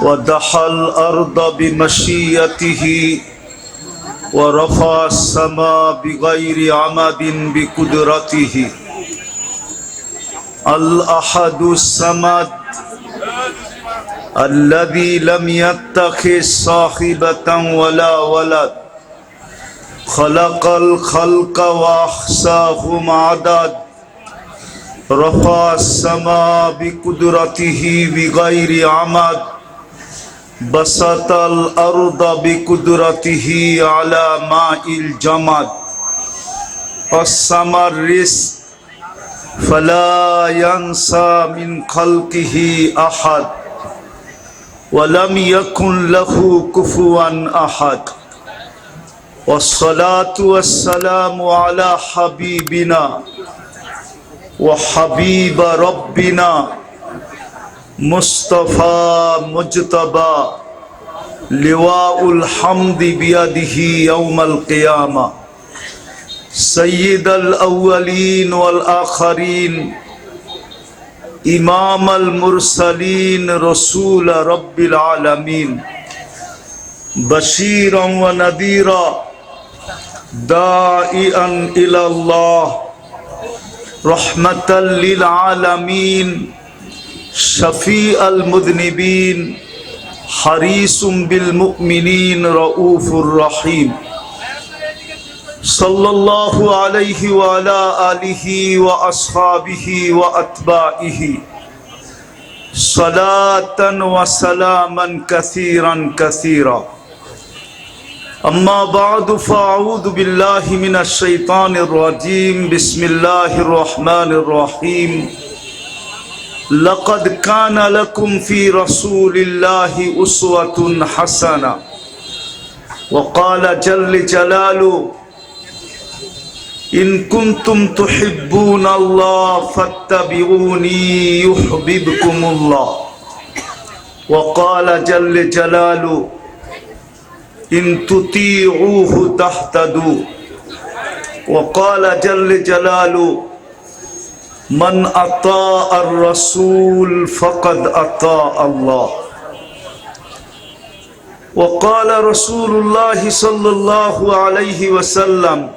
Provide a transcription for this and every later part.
ودحى الأرض بمشيئته ورفع السماء بغير عمد بقدرته الأحد الصمد الذي لم يتخذ صاحبة ولا ولد خلق الخلق وأحصاهم عدد رفع السماء بقدرته بغير عمد بسط الأرض بقدرته على ماء الجمد قسم الرزق فلا ينسى من خلقه أحد ولم يكن له كفوا أحد والصلاة والسلام على حبيبنا وحبيب ربنا مصطفى مجتبى لواء الحمد بيده يوم القيامة سيد الأولين والآخرين إمام المرسلين رسول رب العالمين بشيرا ونذيرا داعيا إلى الله رحمة للعالمين شفيع المذنبين حريص بالمؤمنين رؤوف رحيم صلى الله عليه وعلى آله وأصحابه وأتباعه صلاة وسلاما كثيرا كثيرا أما بعد فأعوذ بالله من الشيطان الرجيم بسم الله الرحمن الرحيم لقد كان لكم في رسول الله أسوة حسنة وقال جل جلاله إن كنتم تحبون الله فاتبعوني يحببكم الله وقال جل جلاله إن تطيعوه تهتدوا وقال جل جلاله من أطاع الرسول فقد أطاع الله وقال رسول الله صلى الله عليه وسلم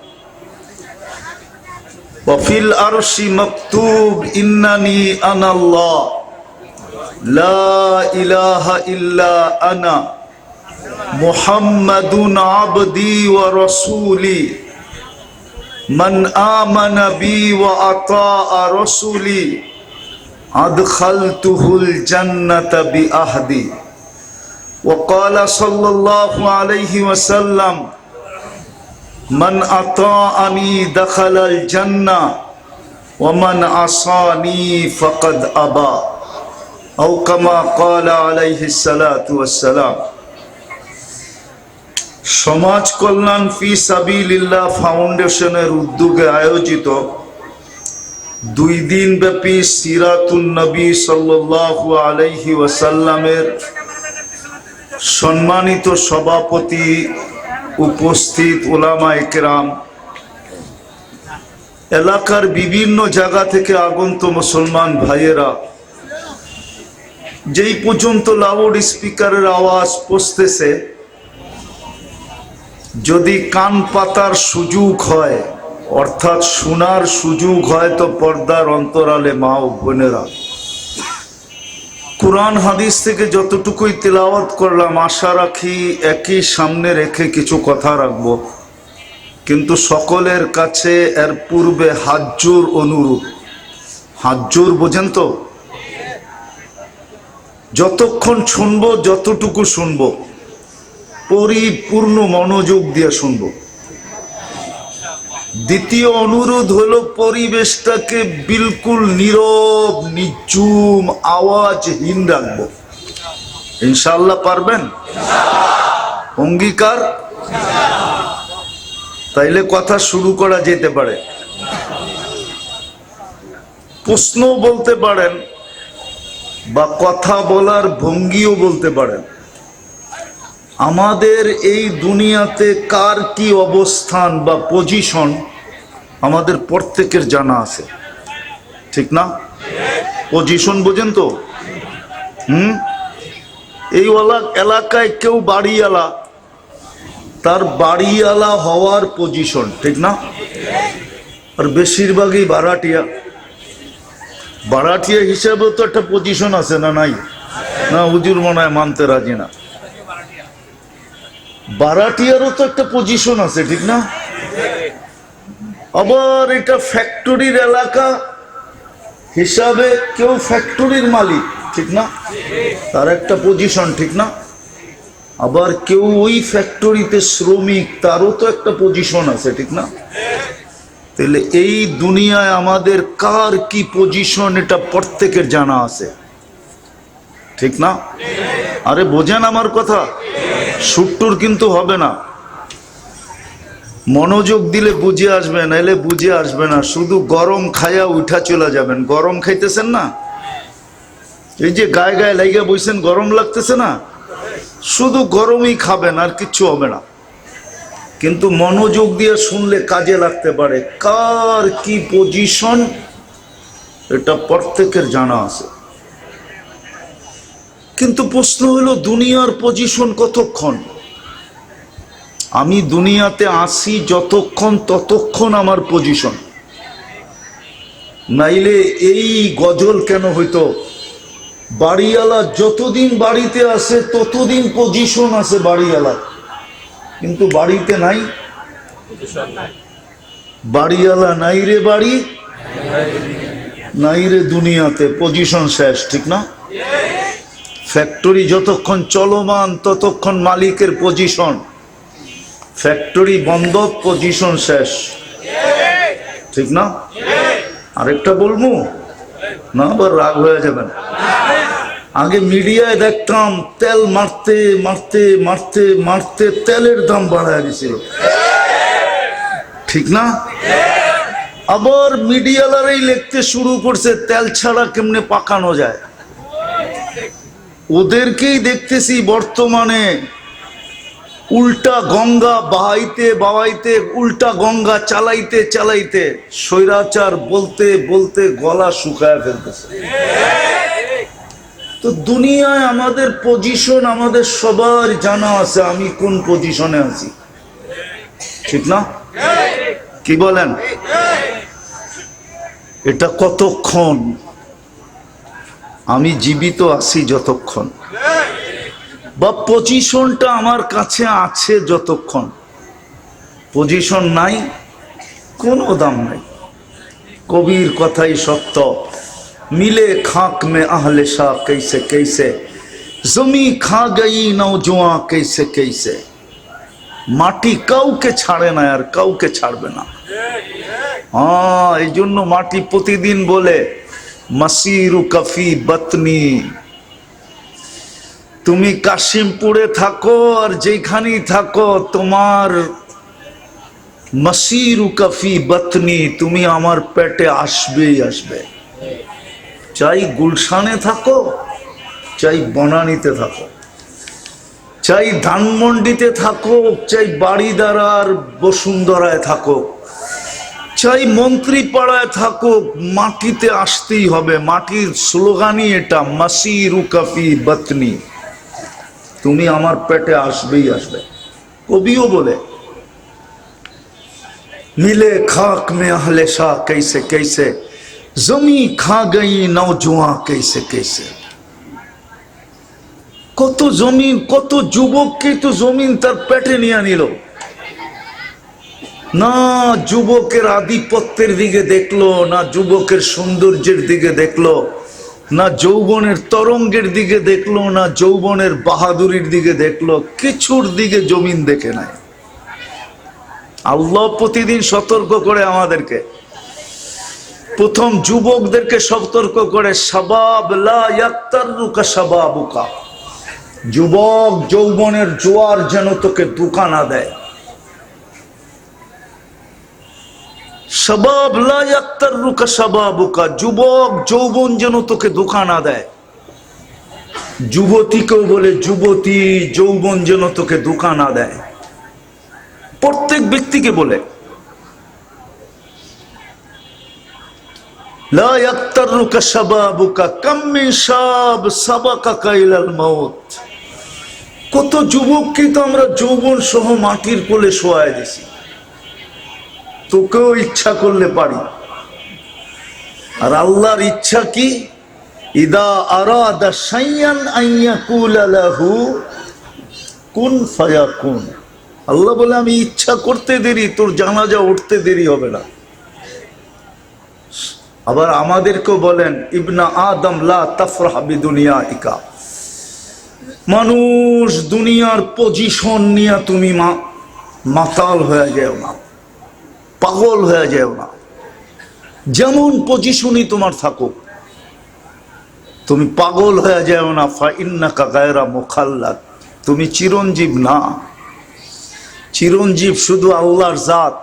وفي العرش مكتوب إنني أنا الله لا إله إلا أنا محمد عبدي ورسولي من آمن بي وأطاع رسولي أدخلته الجنة بأهدي وقال صلى الله عليه وسلم من أطاعني دخل الجنة ومن عصاني فقد أبى أو كما قال عليه الصلاة والسلام সমাজ কল্যাণ ফি সাবিলিল্লাহ ফাউন্ডেশনের উদ্যোগে আয়োজিত 2 দিন ব্যাপী সিরাতুন নবী সাল্লাল্লাহু আলাইহি ওয়াসাল্লামের সম্মানিত সভাপতি উপস্থিত উলামায়ে কেরাম এলাকার বিভিন্ন জায়গা থেকে আগত মুসলমান ভাইয়েরা যেই পর্যন্ত লাউড স্পিকারের আওয়াজ পৌঁছতেছে যদি কান পাতার সুযোগ হয় অর্থাৎ শোনার সুযোগ হয় তো পর্দার অন্তরালে মা ও বোনেরা কুরআন হাদিস থেকে যতটুকুই তেলাওয়াত করলাম আশা রাখি একই সামনে রেখে কিছু কথা রাখবো কিন্তু সকলের কাছে এর পূর্বে হাজ্জুর অনুরোধ হাজ্জুর বোঝেন তো যতক্ষণ শুনবো যতটুকু শুনবো পরিপূর্ণ মনোযোগ দিয়ে শুনব দ্বিতীয় অনুরোধ হলো পরিবেশটাকে বিলকুল নীরব নিঝুম আওয়াজহীন রাখবো ইনশাআল্লাহ পারবেন অঙ্গীকার তাইলে কথা শুরু করা যেতে পারে প্রশ্ন বলতে পারেন বা কথা বলার ভঙ্গিও বলতে পারেন আমাদের এই দুনিয়াতে কার কি অবস্থান বা পজিশন আমাদের প্রত্যেকের জানা আছে ঠিক না পজিশন বোঝেন তো এই এলাকায় কেউ বাড়িওয়ালা, তার বাড়িওয়ালা হওয়ার পজিশন, ঠিক না? আর বেশিরভাগই ভাড়াটিয়া। ভাড়াটিয়া হিসাবেও তো একটা পজিশন আছে না? নাই না? হুজুর মনে হয় মানতে রাজি না। ভাড়াটিয়ারও তো একটা পজিশন আছে, ঠিক না? আবার এটা ফ্যাক্টরির এলাকা হিসাবে কেউ ফ্যাক্টরির মালিক, ঠিক না? তার একটা পজিশন, ঠিক না? আবার কেউ ওই ফ্যাক্টরিতে শ্রমিক, তারও তো একটা পজিশন আছে, ঠিক না? তাহলে এই দুনিয়ায় আমাদের কার কি পজিশন এটা প্রত্যেকের জানা আছে, ঠিক না? আরে বোঝেন আমার কথা? সুট্টুর কিন্তু হবে না, মনোযোগ দিলে বুঝে আসবে, নাইলে বুঝে আসবে না। শুধু গরম খায়া উঠা চলে যাবেন। গরম খাইতেছেন না, এই যে গায়ে গায়ে লাইগা বইছেন, গরম লাগতেছে না, শুধু গরমই খাবেন, আর কিচ্ছু হবে না। কিন্তু মনোযোগ দিয়ে শুনলে কাজে লাগতে পারে। কার কি পজিশন এটা প্রত্যেকের জানা আছে। কিন্তু প্রশ্ন হলো দুনিয়ার পজিশন কতক্ষণ? আমি দুনিয়াতে আসি যতক্ষণ, ততক্ষণ আমার পজিশন। নাইলে এই গজল কেন হইতো? বাড়িওয়ালা যতদিন বাড়িতে আসে ততদিন পজিশন আছে বাড়িওয়ালা, কিন্তু বাড়িতে নাই, বাড়িওয়ালা নাই রে বাড়ি, নাই রে দুনিয়াতে, পজিশন শেষ, ঠিক না? ফ্যাক্টরি যতক্ষণ চলমান ততক্ষণ মালিকের পজিশন, ফ্যাক্টরি বন্ধ, পজিশন শেষ, ঠিক না? আরেকটা বলবো না, আবার রাগ হয়ে যাবেন। আগে মিডিয়ায় দেখতাম তেল মারতে মারতে মারতে মারতে তেলের দাম বাড়ায় গেছিল, ঠিক না? আবার মিডিয়ালারাই লিখতে শুরু করছে তেল ছাড়া কেমনে পাকানো যায়। ওদেরকেই দেখতেছি বর্তমানে উল্টা গঙ্গা বাহাইতে বাহাইতে, উল্টা গঙ্গা চালাইতে চালাইতে স্বৈরাচার বলতে বলতে গলা শুকায় ফেলতেছে। তো দুনিয়ায় আমাদের পজিশন আমাদের সবার জানা আছে, আমি কোন পজিশনে আছি, ঠিক না? কি বলেন? এটা কতক্ষণ? আমি জীবিত আছি যতক্ষণ, বা পজিশনটা আমার কাছে আছে যতক্ষণ। পজিশন নাই, কোনো দাম নাই। কবির কথাই সত্য, মিলে খাক মে আহলে শাহ कैसे कैसे, জমি খা গই নওজোয়ান कैसे कैसे। মাটি কাউকে ছাড়ে না, আর কাউকে ছাড়বে না। হ্যাঁ, এই জন্য মাটি প্রতিদিন বলে মাসিরু কফি বতনি। তুমি কাশিমপুরে থাকো আর যেখানেই থাকো, তোমার মাসিরু কফি বতনি, তুমি আমার পেটে আসবেই আসবে। চাই গুলশানে থাকো, চাই বনানীতে থাকো, চাই ধানমন্ডিতে থাকো, চাই বাড়িদারার বসুন্ধরায় থাকো, চাই মন্ত্রীপাড়ায় থাকো, মাটিতে আসতেই হবে। মাটির স্লোগানই এটা, মাসিরু কফি বতনি, তুমি আমার পেটে আসবেই আসবে। কবিও বলে মিলে খাক মে আহলে শাহ कैसे कैसे, জমি খা গই নওজোয়ান कैसे कैसे। কত জমিন, কত যুবককে তো জমিন তার পেটে নিয়ে নিল না। যুবকের আধিপত্যের দিকে দেখলো না, যুবকের সৌন্দর্যের দিকে দেখলো না, যৌবনের তরঙ্গের দিকে দেখলো না, যৌবনের বাহাদুরির দিকে দেখলো, কিছুর দিকে জমিন দেখে নাই। আল্লাহ প্রতিদিন সতর্ক করে আমাদেরকে। প্রথম যুবকদেরকে সতর্ক করে, শাবাব লা ইয়াক্তারুকা শাবাবুকা, যুবক যৌবনের জোয়ার যেন তোকে ধোঁকা না দেয়। শাবাব লা ইয়াক্তারুকা শাবাবুকা, যুবক যৌবন যেন তোকে ধোঁকা না দেয়। যুবতীকেও বলে যুবতী, যৌবন যেন তোকে ধোঁকা না দেয়। প্রত্যেক ব্যক্তিকে বলে লা ইয়াক্তারুকা শাবাবুকা, কাম মিন শাব সাবাকাকা ইলাল মাউত। কত যুবককে তো আমরা যৌবন সহ মাটির কোলে শোয়ায় দিছি। তোকেও ইচ্ছা করলে পারি। আর আল্লাহর ইচ্ছা কি? ইদা আরাদা শাইয়ান আন ইয়াকুলা লাহু কুন ফায়াকুন। আল্লাহ বলে আমি ইচ্ছা করতে দেরি, তোর জানাজা উঠতে দেরি হবে না। আবার আমাদেরকেও বলেন ইবনা আদম লা তাফরাহ বিদুনিয়াইকা, মানুষ দুনিয়ার পজিশন নিয়ে তুমি মাতাল হয়ে যাও না, পাগল হয়ে যাও না। যেমন পজিশনই তোমার থাকুক, তুমি পাগল হয়ে যাও না। ফা ইন্নাকা গায়রা মুখাল্লাদ, তুমি চিরঞ্জীব না। চিরঞ্জীব শুধু আল্লাহর জাত।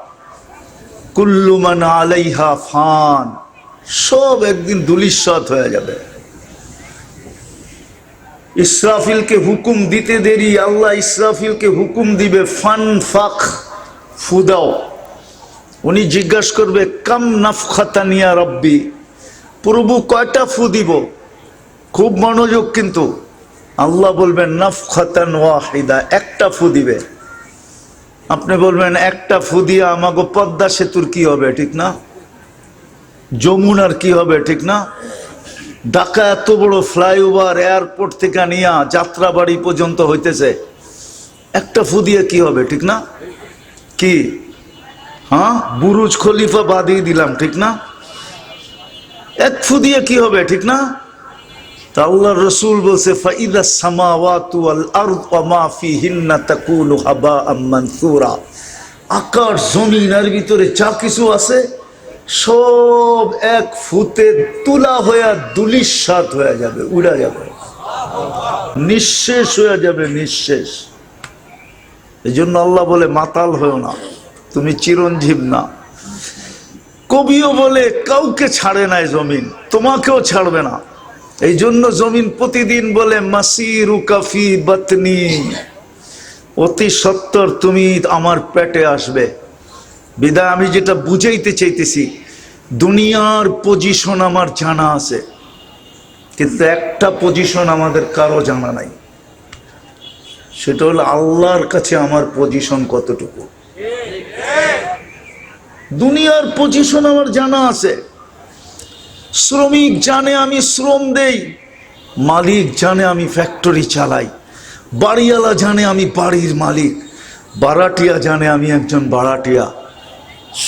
কুল্লু মান আলাইহা ফান, সব একদিন ধূলিসাৎ হয়ে যাবে। ইসরাফিলকে হুকুম দিতে দেরি, আল্লাহ ইসরাফিলকে হুকুম দিবে ফান ফাক, ফুদাও। উনি জিজ্ঞাসা করবে কাম নাফখাতান ইয়া রব্বি, প্রভু কয়টা ফু দিব? খুব মনোযোগ কিন্তু। আল্লাহ বলবেন নাফখাতান ওয়াহিদা, একটা ফু দিবে। আপনি বলবেন একটা ফু দিয়া আমাগো পদ্মা সেতুর কি হবে, ঠিক না? যমুনার কি হবে, ঠিক না? ঢাকা এত বড় ফ্লাইওভার এয়ারপোর্ট থেকে নিয়ে যাত্রাবাড়ি পর্যন্ত হইতেছে, একটা ফু দিয়ে কি হবে, ঠিক না? কি হ্যাঁ, বুরুজ খলিফা বাদিয়ে দিলাম, ঠিক না? এক ফু দিয়ে কি হবে, ঠিক না? তা আল্লাহর রাসূল বলছে ফাইদা সামাওয়াতু ওয়াল আরদ ওয়া মা ফিহিন্না তাকুনু হাবাআম মানসুরা, আকাশ জমিনের ভিতরে যা কিছু আছে সব এক ফুতে তুলা হয়ে ধূলিসাৎ হয়ে যাবে, উড়া যাবে, নিঃশেষ হয়ে যাবে, নিঃশেষ। এই জন্য আল্লাহ বলে মাতাল হয়েও না, তুমি চিরঞ্জীব না। কবিও বলে কাউকে ছাড়ে নাই জমিন, তোমাকেও ছাড়বে না। এই জন্য জমিন প্রতিদিন বলে মাসিরুকা ফি বাতনি, অতি সত্বর তুমি আমার পেটে আসবে। বিদায় আমি যেটা বুঝাইতে চাইতেছি, দুনিয়ার পজিশন আমার জানা আছে, কিন্তু একটা পজিশন আমাদের কারো জানা নাই। সেটা হলো আল্লাহর কাছে আমার পজিশন কতটুকু। দুনিয়ার পজিশন আমার জানা আছে। শ্রমিক জানে আমি শ্রম দেই, মালিক জানে আমি ফ্যাক্টরি চালাই, বাড়িওয়ালা জানে আমি বাড়ির মালিক, বারাটিয়া জানে আমি একজন বারাটিয়া।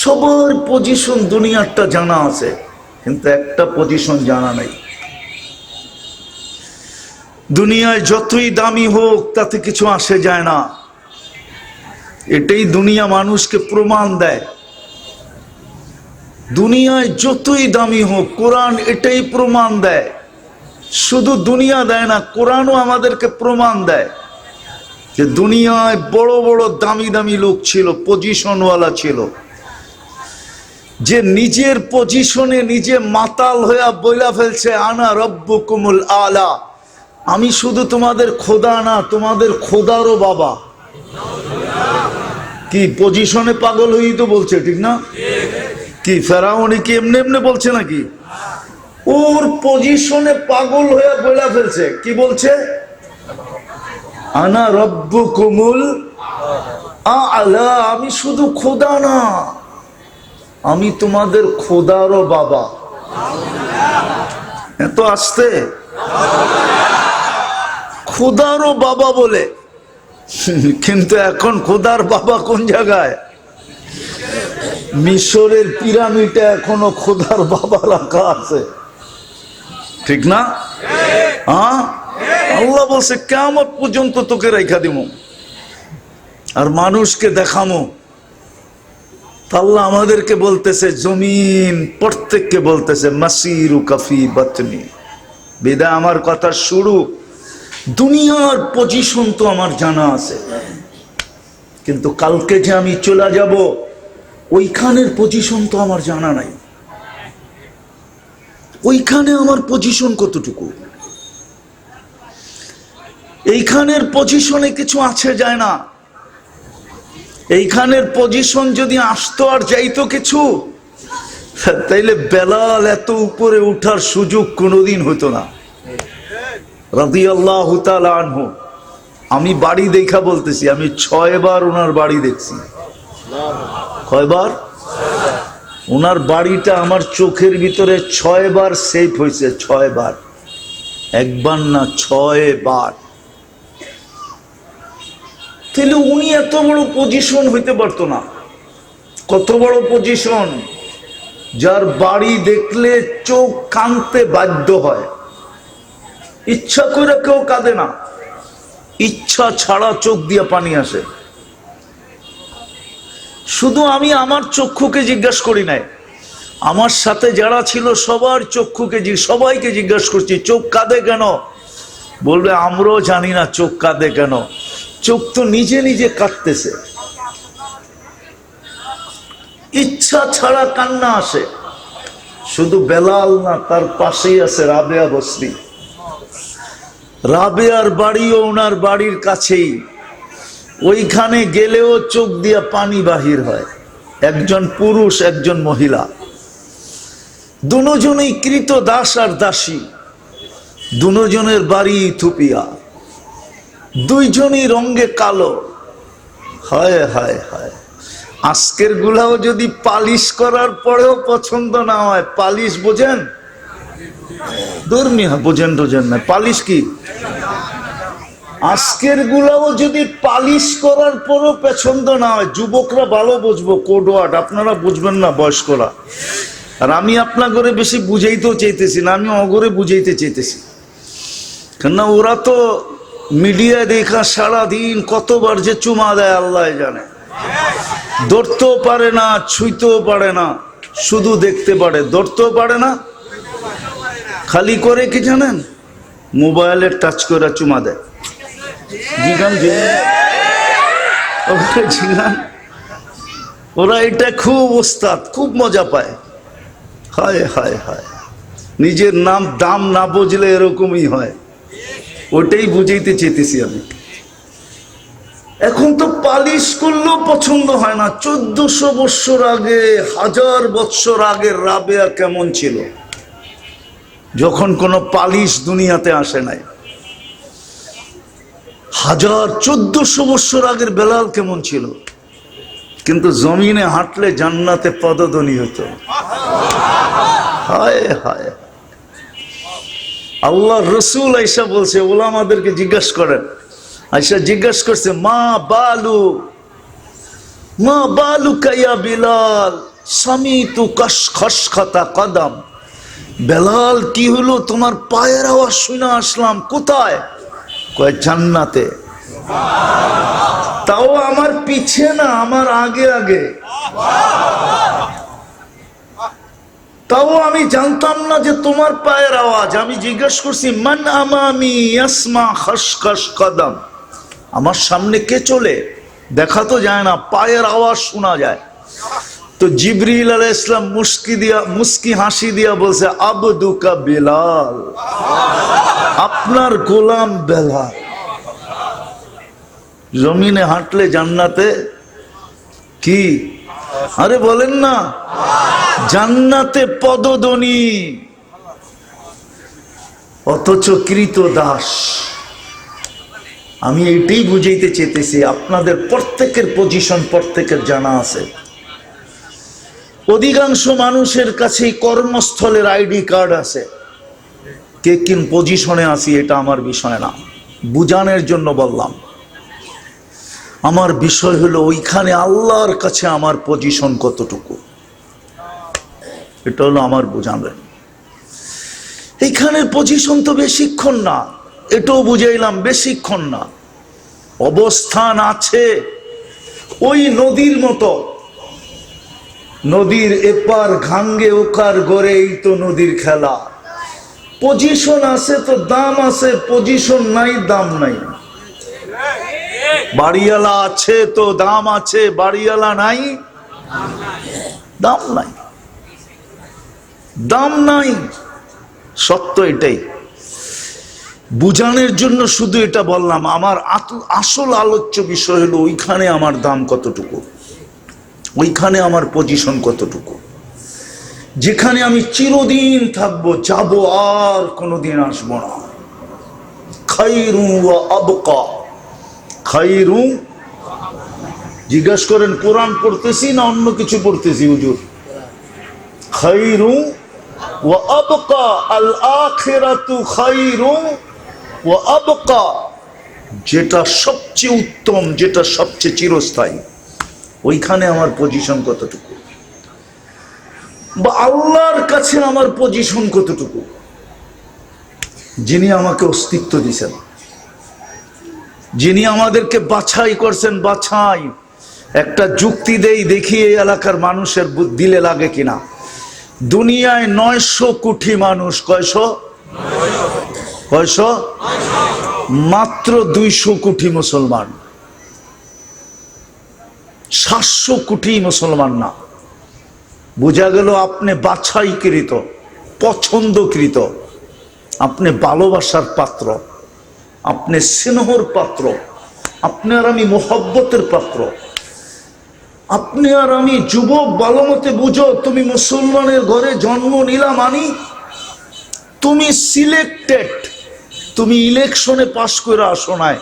সবার পজিশন দুনিয়ারটা জানা আছে, কিন্তু একটা পজিশন জানা নাই। দুনিয়ায় যতই দামি হোক তাতে কিছু আসে যায় না। এটাই দুনিয়া মানুষকে প্রমাণ দেয়। দুনিয়ায় যতই দামি হোক, কোরআন এটাই প্রমাণ দেয়। শুধু দুনিয়া দেয় না, কোরআনও আমাদেরকে প্রমাণ দেয় যে দুনিয়ায় বড় বড় দামি দামি লোক ছিল, পজিশনওয়ালা ছিল, যে নিজের পজিশনে নিজে মাতাল হয়ে বইলা ফেলছে আনা রব্বুকুমুল আলা, আমি শুধু তোমাদের খোদা না, তোমাদের খোদারও বাবা। কি পজিশনে পাগল হই তো বলছে, ঠিক না? কি ফেরাউনি কি এমনি এমনি বলছে নাকি? ওর পজিশনে পাগল হয়ে বইলা ফেলছে। কি বলছে? আনা রব্বুকুমুল আলা, আমি শুধু খোদা না, আমি তোমাদের খোদারও বাবা। এত আসতে খোদারও বাবা বলে, কিন্তু এখন খোদার বাবা কোন জায়গায়? মিশরের পিরামিডে এখনো খোদার বাবা রাখা আছে, ঠিক না? হ্যাঁ, আল্লাহ বলছে কিয়ামত পর্যন্ত তোকে রেখা দিব আর মানুষকে দেখামো। আল্লাহ আমাদেরকে বলতেছে, জমিন প্রত্যেককে বলতেছে মাসিরুকা ফি বাতনি। বিদা আমার কথা শুরু, দুনিয়ার পজিশন তো আমার জানা আছে, কিন্তু কালকে যে আমি চলে যাব ওইখানের পজিশন তো আমার জানা নাই। ওইখানে আমার পজিশন কতটুকু, এইখানের পজিশনে কিছু আছে যায় না। এইখানের পজিশন যদি আসতো আর যাইতো কিছু, তাইলে বেলাল এত উপরে উঠার সুযোগ কোনোদিন হতো না। রাদিয়াল্লাহু তাআলা আনহু আমি বাড়ি দেখা বলতেছি, আমি 6 বার ওনার বাড়ি দেখছি। কয়বার? ওনার বাড়িটা আমার চোখের ভিতরে 6 বার সেফ হয়েছে, 6 বার, একবার না 6 বার। তাহলে উনি এত বড় পজিশন হইতে পারতো না? কত বড় পজিশন, যার বাড়ি দেখলে চোখ কাঁদতে বাধ্য হয়। ইচ্ছা করে কেউ কাঁদে না, ইচ্ছা ছাড়া চোখ দিয়ে পানি আসে। শুধু আমি আমার চক্ষুকে জিজ্ঞাসা করি নাই, আমার সাথে যারা ছিল সবার চক্ষুকে, সবাইকে জিজ্ঞাসা করছি চোখ কাঁদে কেন? বলবে আমরাও জানি না চোখ কাঁদে কেন, চোখ তো নিজে নিজে কাঁদতেছে। ইচ্ছা ছাড়া কান্না আসে। শুধু বেলাল না, তার পাশেই আছে রাবেয়া বসরি। রাবেয়ার বাড়িও ওনার বাড়ির কাছেই, ওইখানে গেলেও চোখ দিয়া পানি বাহির হয়। একজন পুরুষ, একজন মহিলা, দুজনেই কৃত দাস আর দাসী, দুজনের বাড়ি থুপিয়া, দুইজনই রঙে কালো। হায় হায় হায়, আজকের গুলাও যদি পালিশ করার পরেও পছন্দ না হয়, পালিশ বোঝেন? ধর্মী বোঝেন টোঝেন না, পালিশ কি? আজকের গুলাও যদি পালিশ করার পরও পছন্দ না হয়, যুবকরা ভালো বুঝবো, কোডওয়ার্ড আপনারা বুঝবেন না, বয়স্করা। আর আমি আপনার ঘরে বেশি বুঝাইতেও চাইতেছি না, আমি অগরে বুঝাইতে চাইতেছি। কেননা ওরা তো মিডিয়া দেখা সারাদিন কতবার যে চুমা দেয় আল্লাহ জানে, ধরতেও পারে না, ছুঁইতেও পারে না, শুধু দেখতে পারে, ধরতেও পারে না। খালি করে কি জানেন, মোবাইলের টাচ করে চুমা দেয়। ওরা এটা খুব ওস্তাদ, খুব মজা পায়। হায় হায় হায়, নিজের নাম দাম না বুঝলে এরকমই হয়। ওটাই বুঝাইতে চেয়েছি আমি। এখন তো পালিশ করলেও পছন্দ হয় না। 1400 বৎসর আগে, 1000 বৎসর আগের রাবেয়া কেমন ছিল, যখন কোনো পালিশ দুনিয়াতে আসে নাই। 1400 বৎসর আগের বেলাল কেমন ছিল, কিন্তু জমিনে হাঁটলে জান্নাতে পদধ্বনি হতো। হায় হায়, আল্লাহ রসুল আইসা বলছে, ওলামাদেরকে জিজ্ঞাসা করেন, আইসা জিজ্ঞাসা করছে মা বালু কাইয়া বিলাল সামিতু খসখতা কদম। বেলাল কি হলো, তোমার পায়ের আওয়াজ শুনে আসলাম। কোথায়? কয় জান্নাতে। তাও আমার পিছে না, আমার আগে আগে। তাও আমি জানতাম না যে তোমার পায়ের আওয়াজ। আমি জিজ্ঞেস করছি মান আমামি ইয়াসমা খসখস কদম, আমার সামনে কে চলে? দেখা তো যায় না, পায়ের আওয়াজ শোনা যায়। তো জিবরিল আলাইহিস সালাম মুস্কি হাসি দিয়া বলছে আবদুকা বেলাল, আপনার গোলাম বেলাল। জমিনে হাঁটলে জান্নাতে কি? আরে বলেন না, জান্নাতে পদধ্বনি, অথচ কৃত দাস। আমি এইটাই বুঝাইতে চেয়েছি, আপনাদের প্রত্যেকের পজিশন প্রত্যেকের জানা আছে। অধিকাংশ মানুষের কাছেই কর্মস্থলের আইডি কার্ড আছে, কে কিন পজিশনে আছি এটা আমার বিষয় না, বুঝানোর জন্য বললাম। আমার বিষয় হলো ওইখানে আল্লাহর কাছে আমার পজিশন কতটুকু, এটা হলো আমার বোঝাবেন। এইখানের পজিশন তো বেশিক্ষণ না, এটাও বুঝাইলাম বেশিক্ষণ না। অবস্থান আছে ওই নদীর মতো, নদীর এপার ঘাঙ্গে ওকার গড়ে, এই তো নদীর খেলা। পজিশন আছে তো দাম আছে, পজিশন নাই দাম নাই। বাড়িওয়ালা আছে তো দাম আছে, বাড়িওয়ালা নাই দাম নাই, দাম নাই। সত্য এটাই, বুঝানোর জন্য শুধু এটা বললাম। আমার আসল আলোচ্য বিষয় হলো ওইখানে আমার দাম কতটুকু, ওইখানে আমার পজিশন কতটুকু, যেখানে আমি চিরদিন থাকবো, যাব আর কোনোদিন আসবো না। খায়রু ওয়া আবকা, খাইরু, জিজ্ঞাসা করেন কোরআন পড়তেছি না অন্য কিছু পড়তেছি হুজুর? খাইরু ওয়া আবকা, আল আখিরাতু খাইরু ওয়া আবকা, যেটা সবচেয়ে উত্তম, যেটা সবচেয়ে চিরস্থায়ী, ওইখানে আমার পজিশন কতটুকু, বা আল্লাহর কাছে আমার পজিশন কতটুকু, যিনি আমাকে অস্তিত্ব দিয়েছেন, যিনি আমাদেরকে বাছাই করছেন। বাছাই একটা যুক্তি দেই, দেখি এই এলাকার মানুষের দিলে লাগে কিনা। দুনিয়ায় 900 কোটি মানুষ, কয়শো? মাত্র 200 কোটি মুসলমান, 700 কোটি মুসলমান না। বোঝা গেল আপনি বাছাইকৃত, পছন্দকৃত, আপনি ভালোবাসার পাত্র, আপনি স্নেহর পাত্র, আপনি আর আমি মোহব্বতের পাত্র। আপনি আর আমি যুবক, ভালো মতে বুঝো, তুমি মুসলমানের ঘরে জন্ম নিলা মানি তুমি সিলেক্টেড, তুমি ইলেকশনে পাশ করে আসো নাই,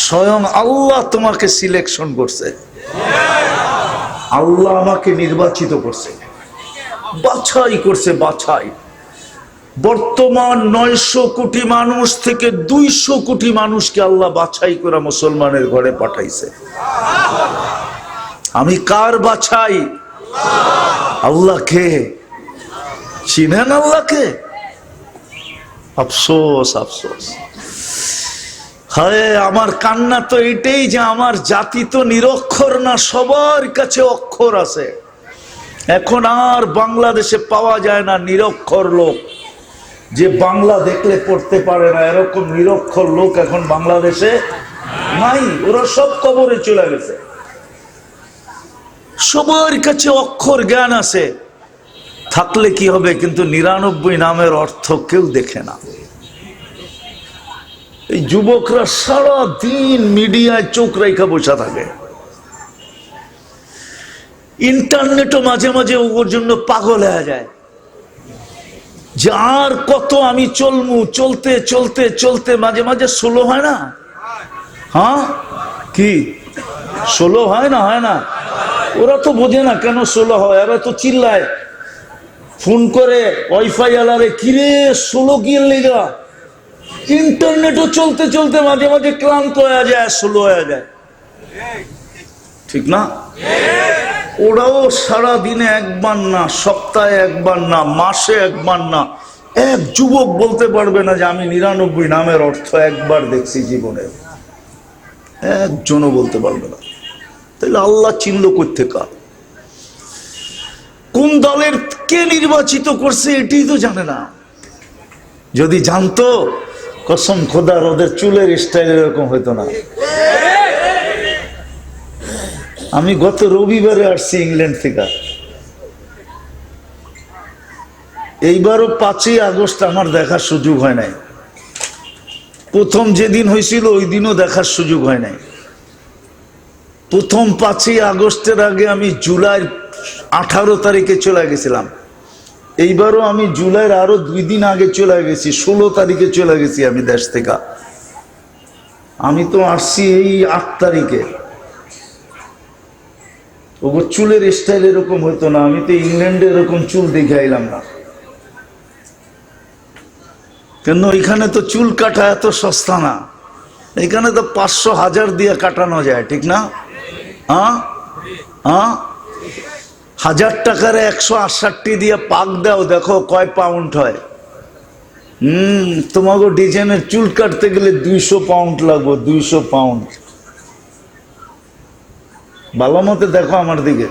স্বয়ং আল্লাহ তোমাকে সিলেকশন করছে, আল্লাহ আমাকে নির্বাচিত করছে, বাছাই করছে, বাছাই। বর্তমান 900 কোটি মানুষ থেকে 200 কোটি মানুষকে আল্লাহ বাছাই করে মুসলমানের ঘরে পাঠাইছে। আমি কার বাছাই? আল্লাহকে। চিনেন আল্লাহকে? আফসোস, আফসোস। হায়, আমার কান্না তো এটাই যে আমার জাতি তো নিরক্ষর না, সবার কাছে অক্ষর আছে। এখন আর বাংলাদেশে পাওয়া যায় না নিরক্ষর লোক, যে বাংলা দেখলে পড়তে পারে না, এরকম নিরক্ষর লোক এখন বাংলাদেশে নাই। ওরা সব কবরে চলে গেছে। সবার কাছে অক্ষর জ্ঞান আছে, থাকলে কি হবে, কিন্তু 99 নামের অর্থ কেউ দেখে না। এই যুবকরা সারা দিন মিডিয়ায় চোখ রেখা বসে থাকে, ইন্টারনেটও মাঝে মাঝে ওর জন্য পাগল হয়ে যায় যে আর কত আমি চলমু, চলতে চলতে চলতে মাঝে মাঝে স্লো হয় না? হ্যাঁ, কি স্লো হয় না? হয় না? ওরা তো বোঝে না কেন স্লো হয়, ওরা তো চিল্লায়, ফোন করে ওয়াইফাই আলারে, কিরে স্লো কি লেগা? ইন্টারনেটও চলতে চলতে মাঝে মাঝে ক্লান্ত হয়ে যায়, স্লো হয়ে যায়, ঠিক না? ওরাও সারা দিনে একবার না, সপ্তাহে একবার না, মাসে একবার না, এক যুবক বলতে পারবে না যে আমি 99 নামের অর্থ একবার দেখছি জীবনে, একজনও বলতে পারবে না। তাহলে আল্লাহ চিনল কোত্থেকে, কোন দলের কে নির্বাচিত করছে এটাই তো জানে না। যদি জানতো, কসম খোদার ওদের চুলের স্টাইল এরকম হইতো না। আমি গত রবিবারে আসছি ইংল্যান্ড থেকে, এইবারও 5ই আগস্ট আমার দেখার সুযোগ হয় নাই। প্রথম যেদিন হয়েছিল ওই দিনও দেখার সুযোগ হয় নাই। প্রথম 5ই আগস্টের আগে আমি জুলাই 18 তারিখে চলে গেছিলাম। এইবারও আমি জুলাইয়ের আরো 2 দিন আগে চলে গেছি, 16 তারিখে চলে গেছি আমি দেশ থেকে। আমি তো আসছি এই 8 তারিখে। ওগো চুলের স্টাইল এরকম হতো না, আমি তো ইংল্যান্ডে এরকম চুল দেখে আইলাম না। কেন, এখানে তো চুল কাটা এত সস্তা না, এখানে তো 500-1000 দিয়ে কাটানো যায়, ঠিক না? হ্যাঁ হ্যাঁ, 1000 টাকার 168 দিয়ে পাক দাও, দেখো কয় পাউন্ড হয়। তোমাকে ডিজাইনের চুল কাটতে গেলে 200 পাউন্ড লাগবে, 200 পাউন্ড। ভালো মতে দেখো আমার দিকে।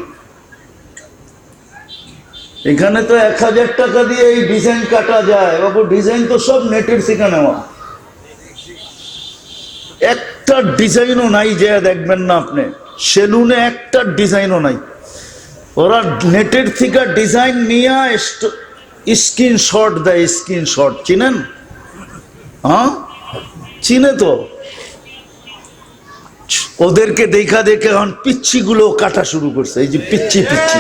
এখানে তো 1000 টাকা দিয়ে এই ডিজাইন কাটা যায়। বাবু, ডিজাইন তো সব নেটের থেকে নেওয়া, একটা ডিজাইনও নাই যে দেখবেন না আপনি সেলুনে, একটা ডিজাইনও নাই। ওরা নেটের থেকে ডিজাইন নিয়ে স্ক্রিনশট দেয়, স্ক্রিনশট। চিনেন? হ্যাঁ, চিনে তো। ওদেরকে দেখা দেখে এখন পিচ্ছি গুলো কাটা শুরু করছে, এই যে পিচ্ছি পিচ্ছি।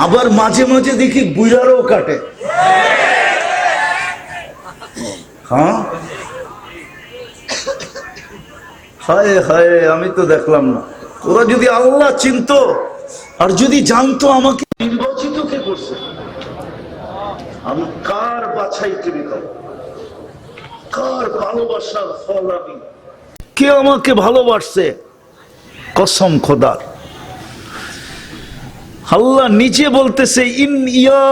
আবার মাঝে মাঝে দেখি বুইরারও কাটে। হ্যাঁ, হায় হায়, আমি তো দেখলাম না। ওরা যদি আল্লাহ চিনতো আর যদি জানতো আমাকে নির্বাচিত কে করছে, আমি কার বাছাইকৃত, কার ভালোবাসার ফল, আমি কে আমাকে ভালোবাসছে, কসম খোদার। আল্লাহ নিজে বলতেছে, ইন ইয়া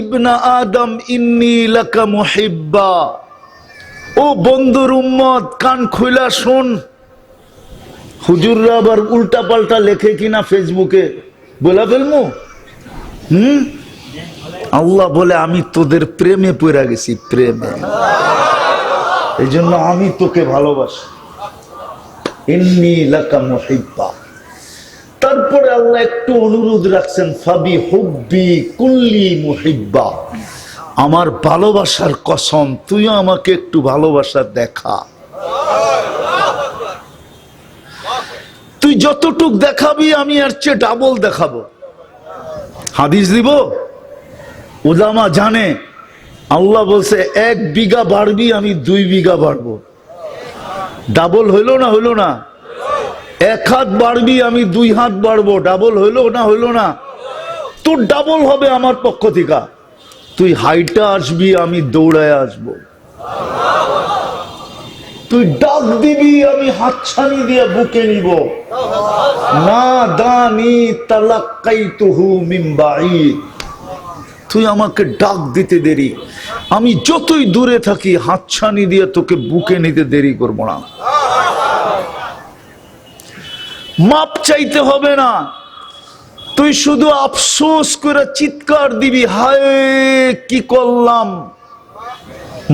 ইবনা আদম ইন্নী লাকা মুহিব্বা। ও বন্ধুর উম্মত, কান খুইলা শোন। হুজুররা আবার উল্টা পাল্টা লেখে কিনা ফেসবুকে, বলা ফেলমু। আল্লাহ বলে, আমি তোদের প্রেমে পড়ে গেছি, প্রেমে। এই জন্য আমি তোকে ভালোবাসি, ইন্নী লাকা মুহিব্বা। তারপরে আল্লাহ একটু অনুরোধ রাখছেন, ফাবি হুব্বি কুল্লি মুহিব্বা। আমার ভালোবাসার কসম, তুইও আমাকে একটু ভালোবাসা দেখা। তুই যতটুক দেখাবি আমি এর চেয়ে ডাবল দেখাবো। হাদিস দিব, উলামা জানে, আল্লাহ বলছে 1 বিঘা বাড়বি, আমি 2 বিঘা বাড়বো। ডাবল হইলো না, হইলো না? 1 হাত বাড়বি, আমি 2 হাত বাড়বো। ডাবল হইলো না, হইলো না? তোর ডাবল হবে আমার পক্ষ থেকে। তুই হাইটা আসবি, আমি দৌড়ায় আসবো। তুই ডাক দিবি, আমি হাতছানি দিয়ে বুকে নিব। না দানি তালাক্কাইতুহু মিন বাঈদ। তুই আমাকে ডাক দিতে দেরি, আমি যতই দূরে থাকি হাতছানি দিয়ে তোকে বুকে নিতে দেরি করব না। মাপ চাইতে হবে না, তুই শুধু আফসোস করে চিৎকার দিবি, হায় কি করলাম।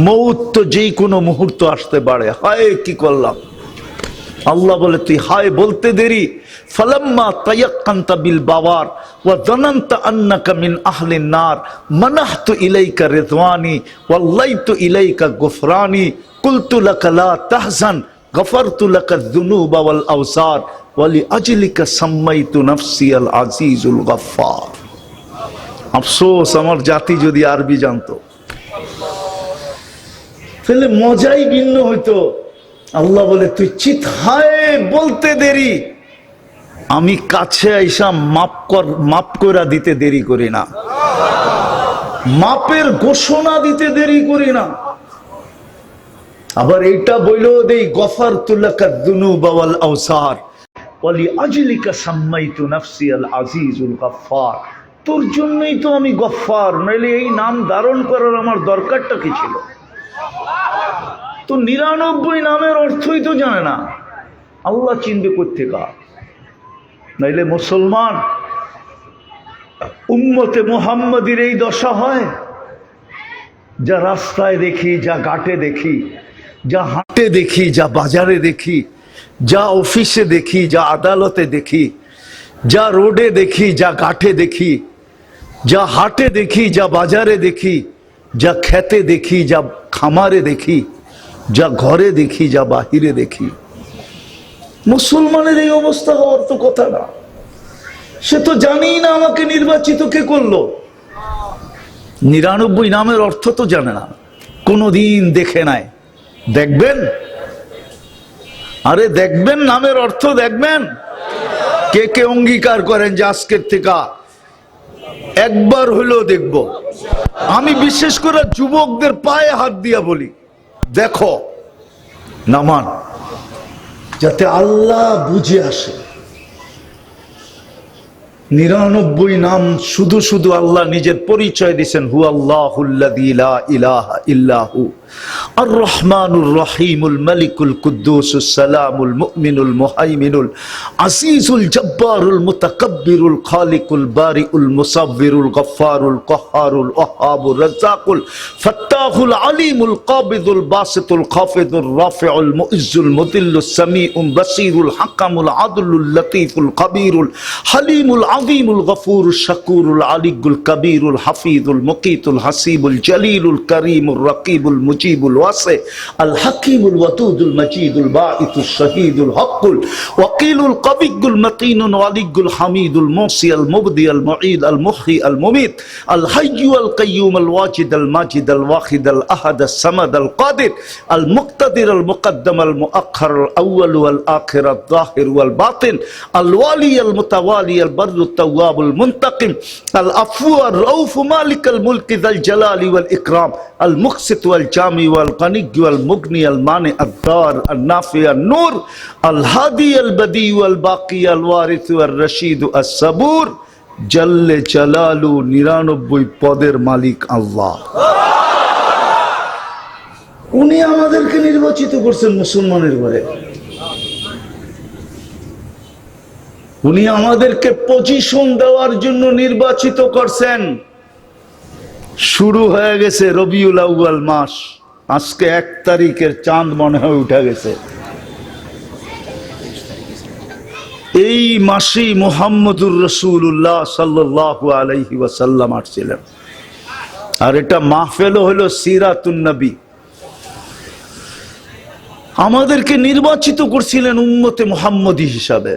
মৌত তো যেই কোনো মুহূর্ত আসতে পারে, হায় কি করলাম। আল্লাহ বলে, তুই হায় বলতে দেরি। ফালাম্মা তায়াক্কানতা বিল বাওয়ার ওয়া যানানতা আন্নাকা মিন আহলিন নার মানাহতু ইলাইকা রিদওয়ানি ওয়াল্লাইতু ইলাইকা গুফরানি কুলতু লাকা লা তাহজান গফারতু লাকা যুনুবা ওয়াল আওসার ওয়ালি আজলিকা সাম্মাইতু নাফসি আল আজিজুল গফফার। আফসোস, আমার জাতি যদি আরবি জানতো তাহলে মজাই ভিন্ন হইতো। আল্লাহ বলে, তুই হায় বলতে দেরি, আমি কাছে আইসা মাপ করা দিতে দেরি করি না, মাপের ঘোষণা দিতে দেরি করি না। আবার এইটা বইলেও দেই, গফারতু লাকা যুনুবা ওয়াল আওসার ওয়ালি আজলিকা সাম্মাইতু নাফসি আল আজিজুল গফফার। তোর জন্যই তো আমি গফফার, নইলে এই নাম ধারণ করার আমার দরকারটা কি ছিল? তো 99 নামের অর্থই তো জানে না, আল্লাহ চিনবে কোত্থেকা? নাইলে মুসলমান উম্মতে মুহাম্মাদির এই দশা হয়। যা রাস্তায় দেখি, যা ঘাটে দেখি, যা হাটে দেখি, যা বাজারে দেখি, যা অফিসে দেখি, যা আদালতে দেখি, যা রোডে দেখি, যা ঘাটে দেখি, যা হাটে দেখি, যা বাজারে দেখি, যা খেতে দেখি, যা খামারে দেখি, যা ঘরে দেখি, যা বাহিরে দেখি, মুসলমানের এই অবস্থা হওয়ার তো কথা না। সে তো জানেই না আমাকে নির্বাচিত কে করলো। 99 নামের অর্থ তো জানে না, কোনদিন দেখে নাই। দেখবেন, আরে দেখবেন, নামের অর্থ দেখবেন। কে কে অঙ্গীকার করেন যে আজকের থেকে একবার হইলেও দেখব? আমি বিশেষ করে যুবকদের পায়ে হাত দিয়া বলি, দেখো, নামান, যাতে আল্লাহ বুঝে আসে। 99 নাম শুধু শুধু আল্লাহ নিজের পরিচয় দিয়েছেন, হু আল্লাহুল্লাযী লা ইলাহা ইল্লাহু আর রহমানুর রহিমুল মালিকুল কুদ্দুসুস সালামুল মুমিনুল মুহাইমিনুল আসিসুল জব্বারুল মুতাকাব্বিরুল খালিকুল বারিউল মুসাব্বিরুল গফফারুল কহ্হারুল ওয়াহ্হাবুর রাজ্জাকুল ফাত্তাহুল আলিমুল কাবিদুল বাসিতুল খাফিদুর রাফিউল মুইজ্জুল মুদিল্লুস সামিউল বাসীরুল হাকামুল আদলুল লতীফুল কবীরুল হালিমুল আজিমুল গফুরুশ শাকুরুল আলিয়ুল কবীরুল হাফিজুল মুকীতুল হাসিবুল জলিলুল করিমুর রকিবুল মুজিবুল ওয়াসি আল হাকিমুল ওয়াদুদুল মাজিদুল বাঈতুশ শাহীদুল হকুল ওয়াকিলুল কবিয়ুল মাতিনুল ওয়ালিয়ুল হামিদুল মুসি আল মুবদি আল মুঈদ আল মুহয়ি আল মুমিত আল হাইয়্যু আল কাইয়্যুম আল ওয়াজিদ আল মাজিদ আল ওয়াহিদ আল আহাদ আস সামাদ আল কাদির আল মুক্তাদির আল মুকদ্দম আল মুআক্খার আল আউয়াল ওয়াল আখির আল যাহির ওয়াল বাতিন আল ওয়ালি আল মুতাওয়ালি আল বাররু তাওয়াব আল মুনতাকিম আল আফু আর রাউফ মালিক আল মুলক যাল জালালি ওয়াল ইকরাম আল মুকসিত ওয়াল জামি ওয়াল গানি ওয়াল মুগনি আল মানি আদ দার আল নাফি আল নূর আল হাদি আল বদি ওয়াল বাকি আল ওয়ারিস ওয়াল রশিদ আস সাবুর জাল্লে জালালু 99 পদের মালিক আল্লাহ। উনি আমাদেরকে নির্বাচিত করছেন মুসলমানের ঘরে, উনি আমাদেরকে পজিশন দেওয়ার জন্য নির্বাচিত করছেন। শুরু হয়ে গেছে রবিউল আউয়াল মাস, আজকে 1 তারিখের চাঁদ মনে হয় উঠে গেছে। এই মাসেই মুহাম্মদুর রাসূলুল্লাহ সাল্লাল্লাহু আলাইহি ওয়াসাল্লাম আসছিলেন। আর এটা মাহফিল হলো সিরাতুন নবী। আমাদেরকে নির্বাচিত করছিলেন উম্মতে মুহাম্মদী হিসাবে,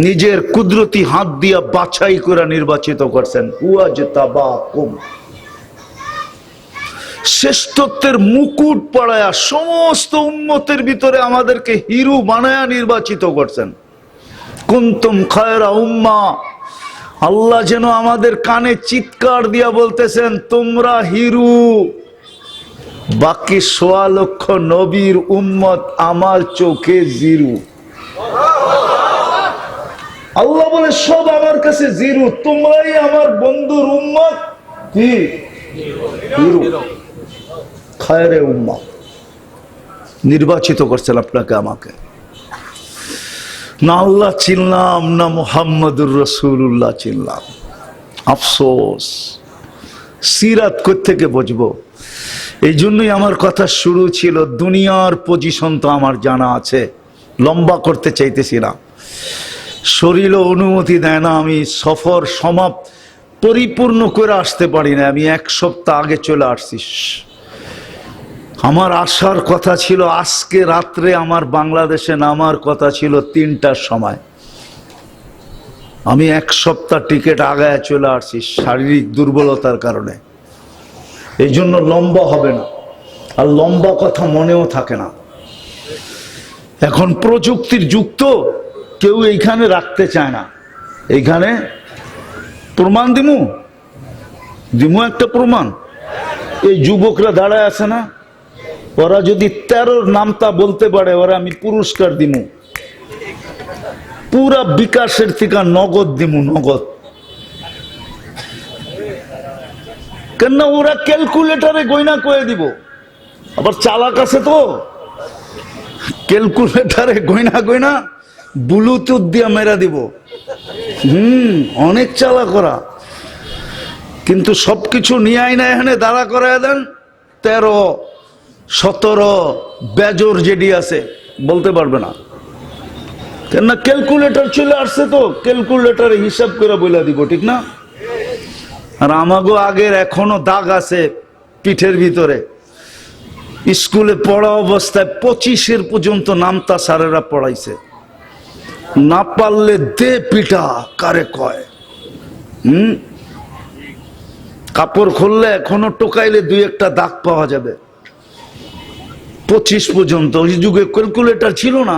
নিজের কুদরতি হাত দিয়া বাছাই করে নির্বাচিত করছেন। ওয়াজতাবাকুম, শ্রেষ্ঠত্বের মুকুট পরায়া সমস্ত উম্মতের ভিতরে আমাদেরকে হিরো বানায়া নির্বাচিত করছেন। কুনতুম খায়রা উম্মা, আল্লাহ যেন আমাদের কানে চিৎকার দিয়া বলতেছেন তোমরা হিরো। বাকি 1.25 লক্ষ নবীর উম্মত আমার চোখে জিরো। আল্লাহ বলে সব আমার কাছে জিরো, তোমরাই আমার বন্ধুর উম্মত কি হিরো, খায়রে উম্মা। নির্বাচিত করছেন আপনাকে আমাকে। না আল্লাহ চিনলাম, না মুহাম্মদুর রাসূলুল্লাহ চিনলাম। আফসোস, সিরাত কোত্থেকে বুঝবো? এই জন্যই আমার কথা শুরু ছিল। দুনিয়ার পজিশন তো আমার জানা আছে, লম্বা করতে চাইতেছি না, শরীরও অনুমতি দেয় না। আমি সফর পরিপূর্ণ করে আসতে পারি না। আমি 1 সপ্তাহ আগে চলে আসছি। আমার আসার কথা ছিল আজকে রাত্রে, আমার বাংলাদেশে নামার কথা ছিল 3টার সময়। আমি 1 সপ্তাহ টিকিট আগায় চলে আসছি শারীরিক দুর্বলতার কারণে। এই জন্য লম্বা হবে না, আর লম্বা কথা মনেও থাকে না। এখন প্রযুক্তির যুগ তো, কেউ এইখানে রাখতে চায় না। এইখানে প্রমাণ দিমু একটা প্রমাণ। এই যুবকরা দাঁড়ায় আছে না, ওরা যদি 13 নামটা বলতে পারে, ওরা আমি পুরস্কার দিমু। পুরা বিকাশের থেকে নগদ দিমু, নগদ। কেন ওরা ক্যালকুলেটারে গয়না করে দিব। আবার চালাক আছে তো, ক্যালকুলেটারে গয়না ব্লুটুথ দিয়ে মেরা দিব। অনেক চালাক করা। কিন্তু সবকিছু নিয়ে আই না, এখানে দাঁড়া করায় দেন। 13, 17 বেজর যেডি আছে বলতে পারবে না, কেন ক্যালকুলেটর চলে আসছে তো, ক্যালকুলেটরে হিসাব করে বলে দিব, ঠিক না? আর আমাগো আগের এখনো দাগ আছে পিঠের ভিতরে। স্কুলে পড়া অবস্থায় 25 পর্যন্ত নামতা স্যারেরা পড়াইছে। না পারলে দে পিঠা কারে কয়। কাপড় খুললে এখনো টোকাইলে 2-1টা দাগ পাওয়া যাবে। 25 পর্যন্ত। ওই যুগে ক্যালকুলেটর ছিল না,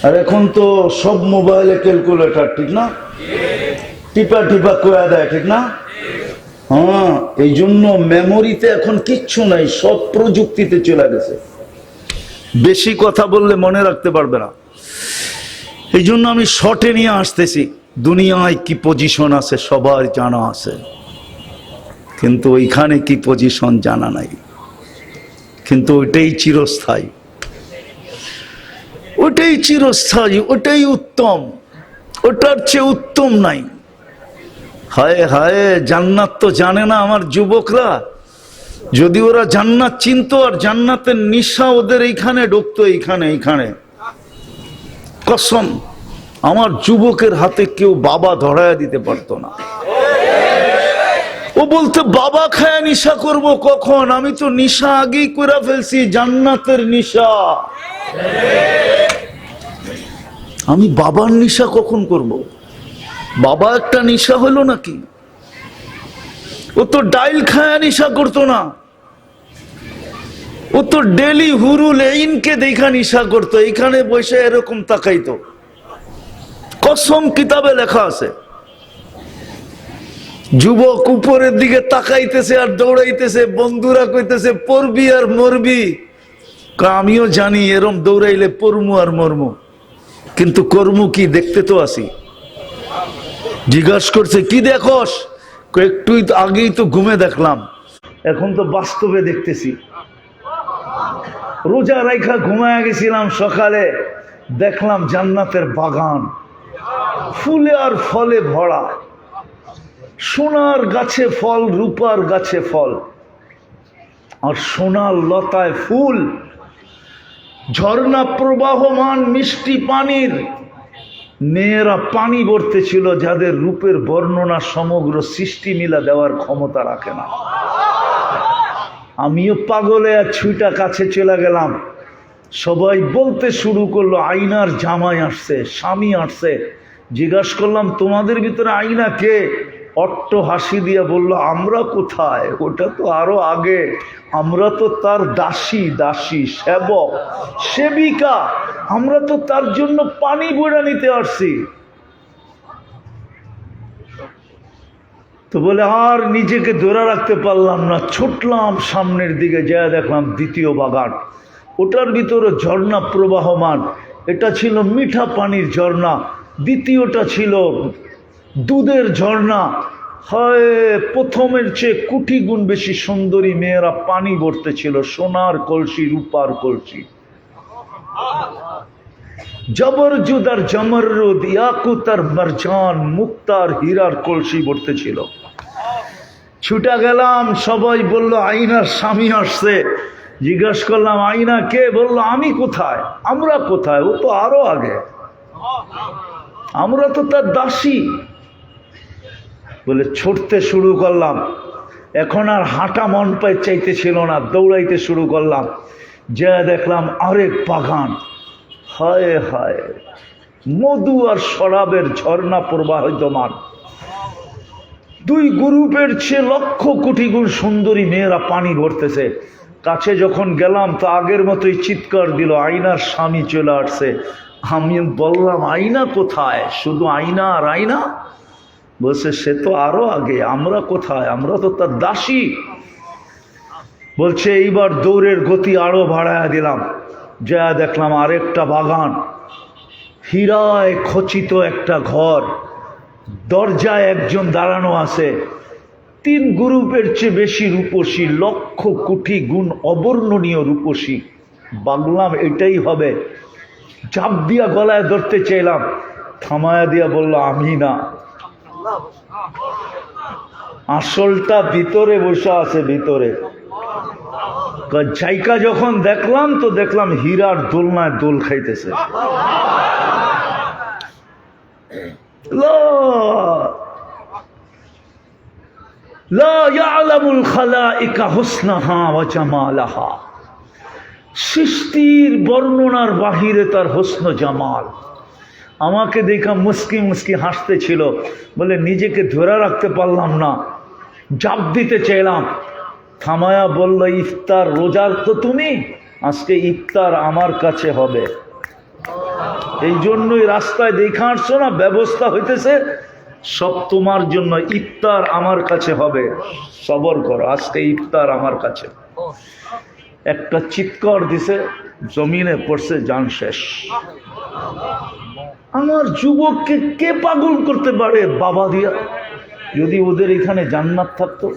আর এখন তো সব মোবাইলে ক্যালকুলেটর, ঠিক না? টিপা করে দেয়, ঠিক না? হ্যাঁ, এই জন্য মেমোরিতে এখন কিচ্ছু নাই, সব প্রযুক্তিতে চলে গেছে। বেশি কথা বললে মনে রাখতে পারবে না। এই জন্য আমি শর্টে নিয়ে আসতেছি। দুনিয়ায় কি পজিশন আছে সবার জানা আছে, কিন্তু ওইখানে কি পজিশন জানা নাই। কিন্তু ওইটাই চিরস্থায়ী, ওটাই চিরস্থায়ী, ওটাই উত্তম, ওটার চেয়ে উত্তম নাই। হায় হায়, জান্নাত তো জানে না আমার যুবকরা। যদি ওরা জান্নাত চিনতো, আর জান্নাতের নিশা ওদের এইখানে ঢুকতো, এইখানে। কসম, আমার যুবকের হাতে কেউ বাবা ধরায়া দিতে পারতো না। ও বলতে বাবা খায় নিশা করব কখন? আমি তো নিশা আগেই করে ফেলছি, জান্নাতের নিশা। আমি বাবার নিশা কখন করব? বাবা একটা নিশা হলো নাকি? ও তো ডাইল খায়া নিশা করতো না, ও তো ডেলি হুরুল এইনকে দেখা নিশা করতো। এখানে বসে এরকম তাকাইতো, কসম কিতাবে লেখা আছে। যুবক উপরের দিকে তাকাইতেছে আর দৌড়াইতেছে, বন্ধুরা কইতেছে পড়বি আর মরবি। আমিও জানি এরম দৌড়াইলে পড়মু আর মরমু, কিন্তু কর্মু কি? দেখতে তো আসি। জিজ্ঞাসা করছে কি দেখোস? একটু আগেই তো ঘুমে দেখলাম, এখন তো বাস্তবে দেখতেছি। রোজা রাইখা ঘুমায় গেছিলাম, সকালে দেখলাম জান্নাতের বাগান, ফুলে আর ফলে ভরা। সোনার গাছে ফল, রূপার গাছে ফল, আর সোনার লতায় ফুল। ঝর্ণা প্রবাহমান মিষ্টি পানির, মেয়েরা পানি ভরতে ছিল, যাদের রূপের বর্ণনা সমগ্র সৃষ্টি মিলা দেওয়ার ক্ষমতা রাখে না। আমিও পাগলে আর ছুইটা কাছে চলে গেলাম। সবাই বলতে শুরু করলো আইনার জামাই আসছে, স্বামী আসছে। জিজ্ঞাসা করলাম তোমাদের ভিতরে আইনা কে? অট্ট হাসি দিয়ে বলল আমরা কোথায়, ওটা তো আরো আগে, আমরা তো তার দাসী, দাসী সেবক সেবিকা, আমরা তো তার জন্য পানি বইরা নিতে আসছি। তো বলে আর নিজেকে ধরে রাখতে পারলাম না, ছুটলাম সামনের দিকে, যা দেখলাম দ্বিতীয় বাগান, ওটার ভিতরে ঝর্ণা প্রবাহমান। এটা ছিল মিঠা পানির ঝর্ণা, দ্বিতীয়টা ছিল দুধের ঝর্ণা। হয় প্রথমের চেয়ে কোটি গুণ বেশি সুন্দরী মেয়েরা পানি ভরতে ছিল, সোনার কলসি, রূপার কলসি। জবরজুদ আর জমরুদ, ইয়াকুত আর মারজান, মুক্তার হীরার কলসি ভরতে ছিল। ছুটা গেলাম, সবাই বলল আইনার স্বামী আসছে। জিজ্ঞাসা করলাম আইনা কে? বলল আমি কোথায়, আমরা কোথায়, ও তো আরো আগে, আমরা তো তার দাসী। বলে ছুটতে শুরু করলাম। এখন আর হাঁটা মন পায় চাইতেছিল না, দৌড়াইতে শুরু করলাম। যা দেখলাম আরেক বাগান, হায় হায়, মধু আর শরাবের ঝর্ণা প্রবাহিতমান। দুই গ্রুপের চেয়ে লক্ষ কোটি গুণ সুন্দরী মেয়েরা পানি ভরতেছে। কাছে যখন গেলাম তো আগের মতোই চিৎকার দিল আইনার স্বামী চলে আসছে। আমি বললাম আইনা কোথায়? শুধু আইনা আর আইনা? বলছে সে তো আরো আগে, আমরা কোথায়, আমরা তো তার দাসী। বলছে এইবার দৌড়ের গতি আরো বাড়ায়া দিলাম। যা দেখলাম আরেকটা বাগান, হীরায় খচিত একটা ঘর, দরজায় একজন দাঁড়ানো আছে। তিন গ্রুপের চেয়ে বেশি রূপসী, লক্ষ কোটি গুণ অবর্ণনীয় রূপসী। ভাবলাম এটাই হবে, চাপ দিয়া গলায় ধরতে চাইলাম, থামায়া দিয়া বলল আমি না, আসলটা ভিতরে বসে আছে, ভিতরে। জায়গা যখন দেখলাম তো দেখলাম হীরার দোলনায় দোল খাইতেছে। সৃষ্টির বর্ণনার বাহিরে তার হোসন জামাল। আমাকে দেখা মুস্কি মুস্কি হাসতে ছিল। বলে নিজেকে ধরে রাখতে পারলাম না, জাপ দিতে চাইলাম। থামায়া বলল ইফতার, রোজার তো তুমি, আজকে ইফতার আমার কাছে হবে। এই জন্যই রাস্তায় দেখা আসছো না, ব্যবস্থা হইতেছে সব তোমার জন্য, ইফতার আমার কাছে হবে, সবর করো, আজকে ইফতার আমার কাছে। একটা চিৎকার দিছে, জমিনে পড়ছে, জান শেষ। আমার যুবককে কে পাগল করতে পারে বাবা দিয়া? যদি ওদের এখানে জান্নাত থাকতো।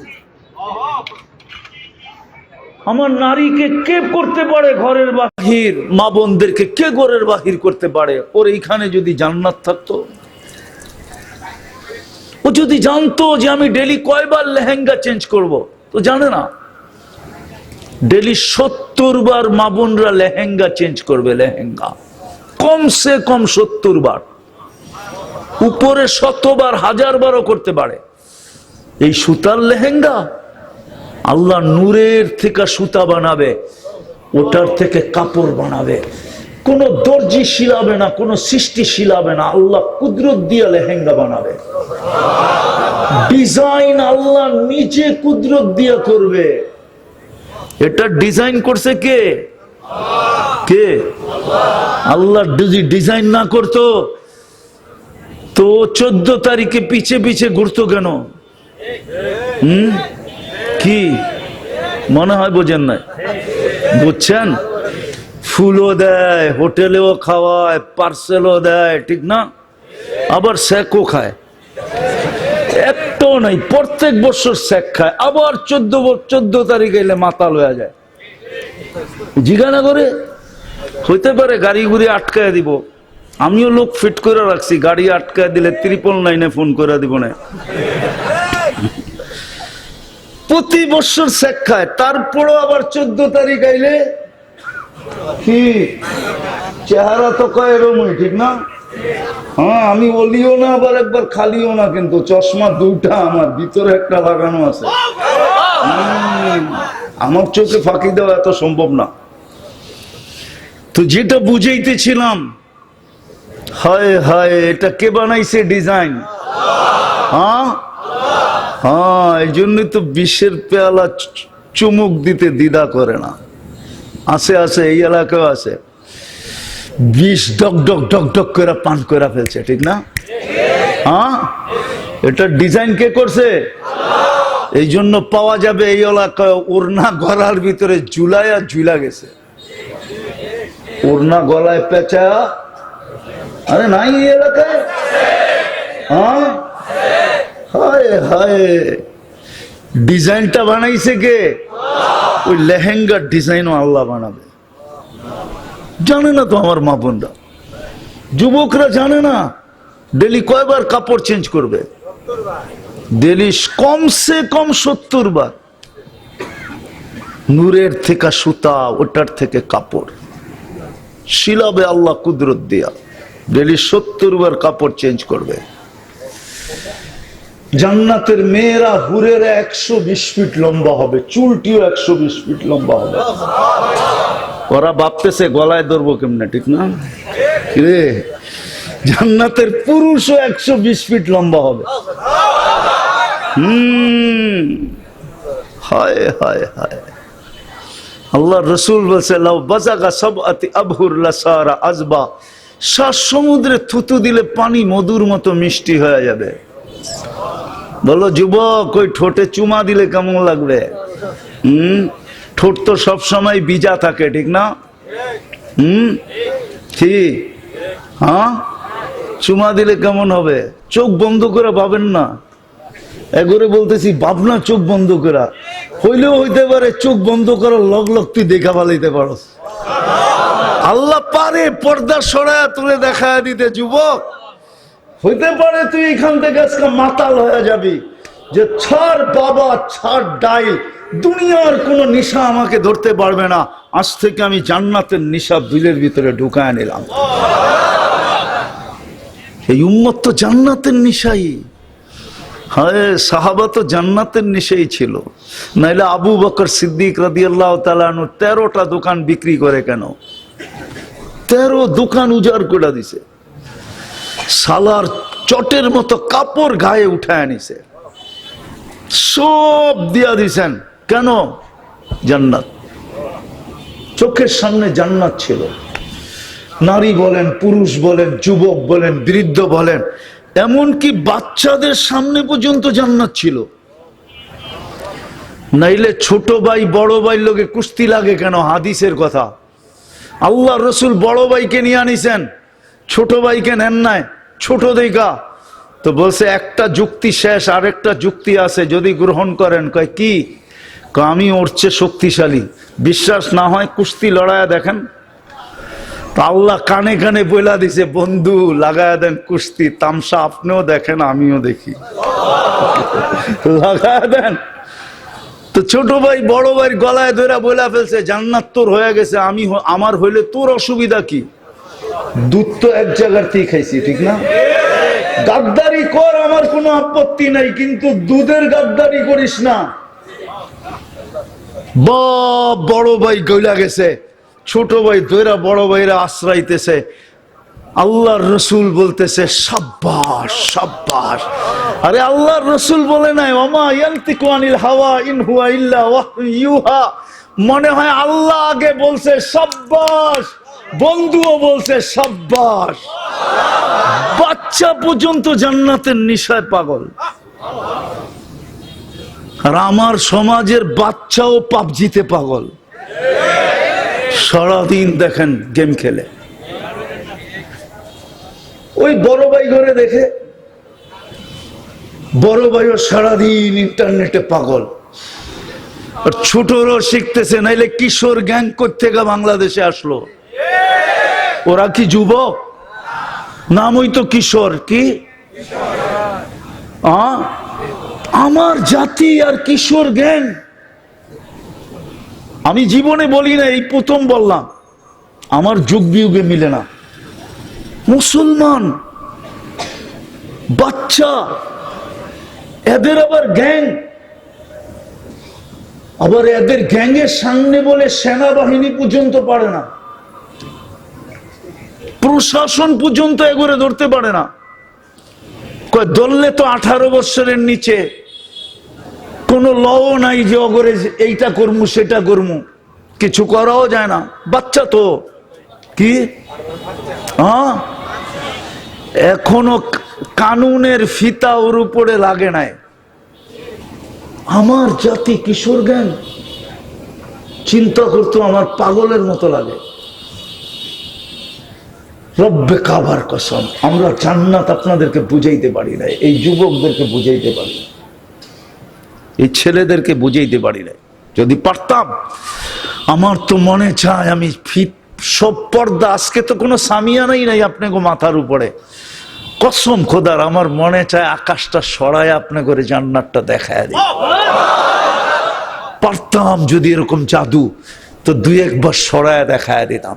আমার নারীকে কে করতে পারে ঘরের বাহির, মা বোনদেরকে কে ঘরের বাহির করতে পারে? ওর এইখানে যদি জান্নাত থাকতো। ও যদি জানতো যে আমি ডেলি কয়বার লেহেঙ্গা চেঞ্জ করব, তো জানে না। ডেলি 70 বার মা বোনরা লেহেঙ্গা চেঞ্জ করবে, লেহেঙ্গা কমসে কম 70 বার, উপরে 100 বার, 1000 বারও করতে পারে। এই সুতার লেহেঙ্গা? আল্লাহ নূরের থেকে সুতা বানাবে, ওটার থেকে কাপড় বানাবে। কোন দর্জি শিলাবে না, কোন সৃষ্টি শিলাবে না, আল্লাহ কুদরত দিয়ে লেহেঙ্গা বানাবে। ডিজাইন আল্লাহ নিজে কুদরত দিয়ে করবে। এটা ডিজাইন করছে কে? কে? আল্লাহ যদি ডিজাইন না করতো তো 14 তারিখে পিছে পিছে ঘুরতো কেন? কি মনে হয় বোঝেন নাই? বুঝছেন? ফুলও দেয়, হোটেলেও খাওয়ায়, পার্সেলও দেয়, ঠিক না? আবার স্যাকও খায়, একটাও নাই, প্রত্যেক বছর স্যাক খায়। আবার 14 তারিখ এলে মাতাল হয়ে যায়। জিজ্ঞাসা করে হইতে পারে গাড়ি ঘুরে আটকায় দিব। আমিও লোক ফিট করে রাখছি, গাড়ি আটকায় দিলে 999 ফোন করে দিব না। প্রতি বছর স্যাক খায়, তারপরও আবার 14 তারিখ আইলে কি চেহারা তো কয় এরকমই, ঠিক না? হ্যাঁ, আমি বলিও না আবার একবার খালিও না, কিন্তু চশমা দুইটা আমার, ভিতরে একটা লাগানো আছে। আমার চোখে ফাঁকি দেওয়া এত সম্ভব না। তো যেটা বুঝাইতেছিলাম, হায় হায়, এটা কে বানাইছে ডিজাইন? হ্যাঁ হ্যাঁ, এই জন্যই তো বিষের পেয়ালা চুমুক দিতে দ্বিধা করে না। আছে আছে, এই এলাকায় আছে, বিষ ডক ডক ডক ডক করে পান করে ফেলছে, ঠিক না? হ্যাঁ, এটা ডিজাইন কে করছে? এই জন্য পাওয়া যাবে এই এলাকায় ওড়না গলার ভিতরে ঝুলাইয়া ঝুলা গেছে, ওড়না গলায় পেঁচা। আরে নাই এই এলাকায়? হ্যাঁ, হায় হায়, ডিজাইনটা বানাইছে কে? ওই লেহেঙ্গার ডিজাইনও আল্লাহ বানাবে। জানে না তো আমার মা বোনরা, যুবকরা জানে না ডেলি কয়বার কাপড় চেঞ্জ করবে? ডেলি কমসে কম 70 বার। নূরের থেকে সুতা, ওটার থেকে কাপড় শিলাবে আল্লাহ কুদরত দিয়া। ডেলি 70 বার কাপড় চেঞ্জ করবে। জান্নাতের মেয়েরা হুরেরা 120 ফিট লম্বা হবে, চুলটিও 120 ফিট লম্বা হবে। ওরা ভাবতেছে গলায় ধরবো কেমনে, ঠিক না? রে, জান্নাতের পুরুষও 120 ফিট লম্বা হবে। হায় হায় হায়, আল্লাহ রসুল বলছে, লাউ বাজাগা সাবআতি আবহুর লাসারা আজবা, 7 সমুদ্রে থুতু দিলে পানি মধুর মতো মিষ্টি হয়ে যাবে। বলো যুবক, ওই ঠোঁটে চুমা দিলে কেমন লাগবে? ঠোঁট তো সব সময় ভিজা থাকে, ঠিক না? ঠিক। হ্যাঁ, চুমা দিলে কেমন হবে? চোখ বন্ধ করে ভাবেন না, একবারে বলতেছি, ভাবনা চোখ বন্ধ করা হইলেও হইতে পারে চোখ বন্ধ করার লগ লগ তুই দেখা পালাইতে পারস। আল্লাহ পারে পর্দা সরায়া তুলে দেখা দিতে। যুবক, হইতে পারে তুই এখান থেকে আজকে মাতাল হয়ে যাবি, যে ছাড় বাবা, ছাড় ডাইল, দুনিয়ার কোন নেশা আমাকে ধরতে পারবে না, আজ থেকে আমি জান্নাতের নেশা দিলের ভিতরে ঢুকায় নিলাম। এই উম্মত তো জান্নাতের নেশাই। হায়, সাহাবা তো জান্নাতের নেশাই ছিল, নাইলে আবু বকর সিদ্দিক রাদিয়াল্লাহু তাআলা আনহু 13টা দোকান বিক্রি করে কেন? 13 দোকান উজাড় করে দিছে, সালার চটের মতো কাপড় গায়ে উঠায় নিছে, সব দিয়া দিছেন। কেন? জান্নাত। চোখের সামনে জান্নাত ছিল। নারী বলেন, পুরুষ বলেন, যুবক বলেন, বৃদ্ধ বলেন, এমনকি বাচ্চাদের সামনে পর্যন্ত জান্নাত ছিল। নাইলে ছোট ভাই বড় ভাই লোকে কুস্তি লাগে কেন? হাদিসের কথা। আল্লাহ রসুল বড় ভাইকে নিয়ে আনিছেন, ছোট ভাইকে নেন নাই। ছোট দেখা তো বলছে, একটা যুক্তি শেষ, আরেকটা যুক্তি আছে, যদি গ্রহণ করেন। কয় কি? আমি ওর চেয়ে শক্তিশালী। বিশ্বাস না হয় কুস্তি লড়াইয়া দেখেন। আল্লাহ কানে কানে বইলা দিছে, বন্ধু লাগায়া দেন কুস্তি, তামসা আপনিও দেখেন আমিও দেখি, লাগায়া দেন। তো ছোট ভাই বড় ভাইয়ের গলায় ধরে বইলা ফেলছে, জান্নাত তোর হয়ে গেছে, আমার হইলে তোর অসুবিধা কি? দুধ তো এক জায়গাতেই খাইছি, ঠিক না? গাদ্দারি কর, আমার কোনো আপত্তি নাই, কিন্তু দুধের গাদ্দারি করিস না। বড় ভাই গইলা গেছে, ছোট ভাই দইরা বড় ভাইরা আশ্রাইতেছে। আল্লাহর রসুল বলতেছে সাব্বাস সাব্বাস। আরে আল্লাহর রসুল বলে নাই ওমা ইয়ান্তিকু আনিল হাওয়া ইন হুয়া ইল্লা ওয়াহয়ুন ইউহা। মনে হয় আল্লাহ আগে বলছে সাব্বাস, বন্ধুও বলছে সাব্বাস। বাচ্চা পর্যন্ত জান্নাতের নিশায় পাগল। আর আমার সমাজের বাচ্চাও পাবজিতে পাগল, সারাদিন দেখেন গেম খেলে। ওই বড় ভাই ঘরে দেখে বড় ভাইও সারাদিন ইন্টারনেটে পাগল। আর ছোটরাও শিখতেছে, নাইলে কিশোর গ্যাং থেকে বাংলাদেশে আসলো। ওরা কি যুবক? নামই তো কিশোর। কি আমার জাতি আর কিশোর গ্যাং? আমি জীবনে বলি না, এই প্রথম বললাম। আমার যুগ বিয়োগে মিলে না। মুসলমান বাচ্চা, এদের আবার গ্যাং, আবার এদের গ্যাংয়ের সামনে বলে সেনাবাহিনী পর্যন্ত পারে না, প্রশাসন পর্যন্ত এগোরে ধরতে পারে না। ধরলে তো 18 বছরের নিচে কোনো লও নাই যে অগরে এইটা করমু সেটা করমু, কিছু করাও যায় না। বাচ্চা তো কি এখনো কানুনের ফিতা ওর উপরে লাগে নাই। আমার জাতি কিশোর জ্ঞান চিন্তা করতো আমার পাগলের মতো লাগে। রব্বে কাবার কসম, আমরা জান্নাত আপনাদেরকে বুঝাইতে পারি না, এই যুবকদেরকে বুঝাইতে পারি না, এই ছেলেদেরকে বুঝাইতে পারি না। যদি পারতাম, আমার তো মনে চায় আমি সব পর্দা, আজকে তো কোনো সামিয়ানাই নাই আপনাকে মাথার উপরে, কসম খোদার আমার মনে চায় আকাশটা সরায় আপনি করে জান্নাতটা দেখায় দিই। পারতাম যদি এরকম জাদু, তো 2-1 বার সরায় দেখায় দিতাম।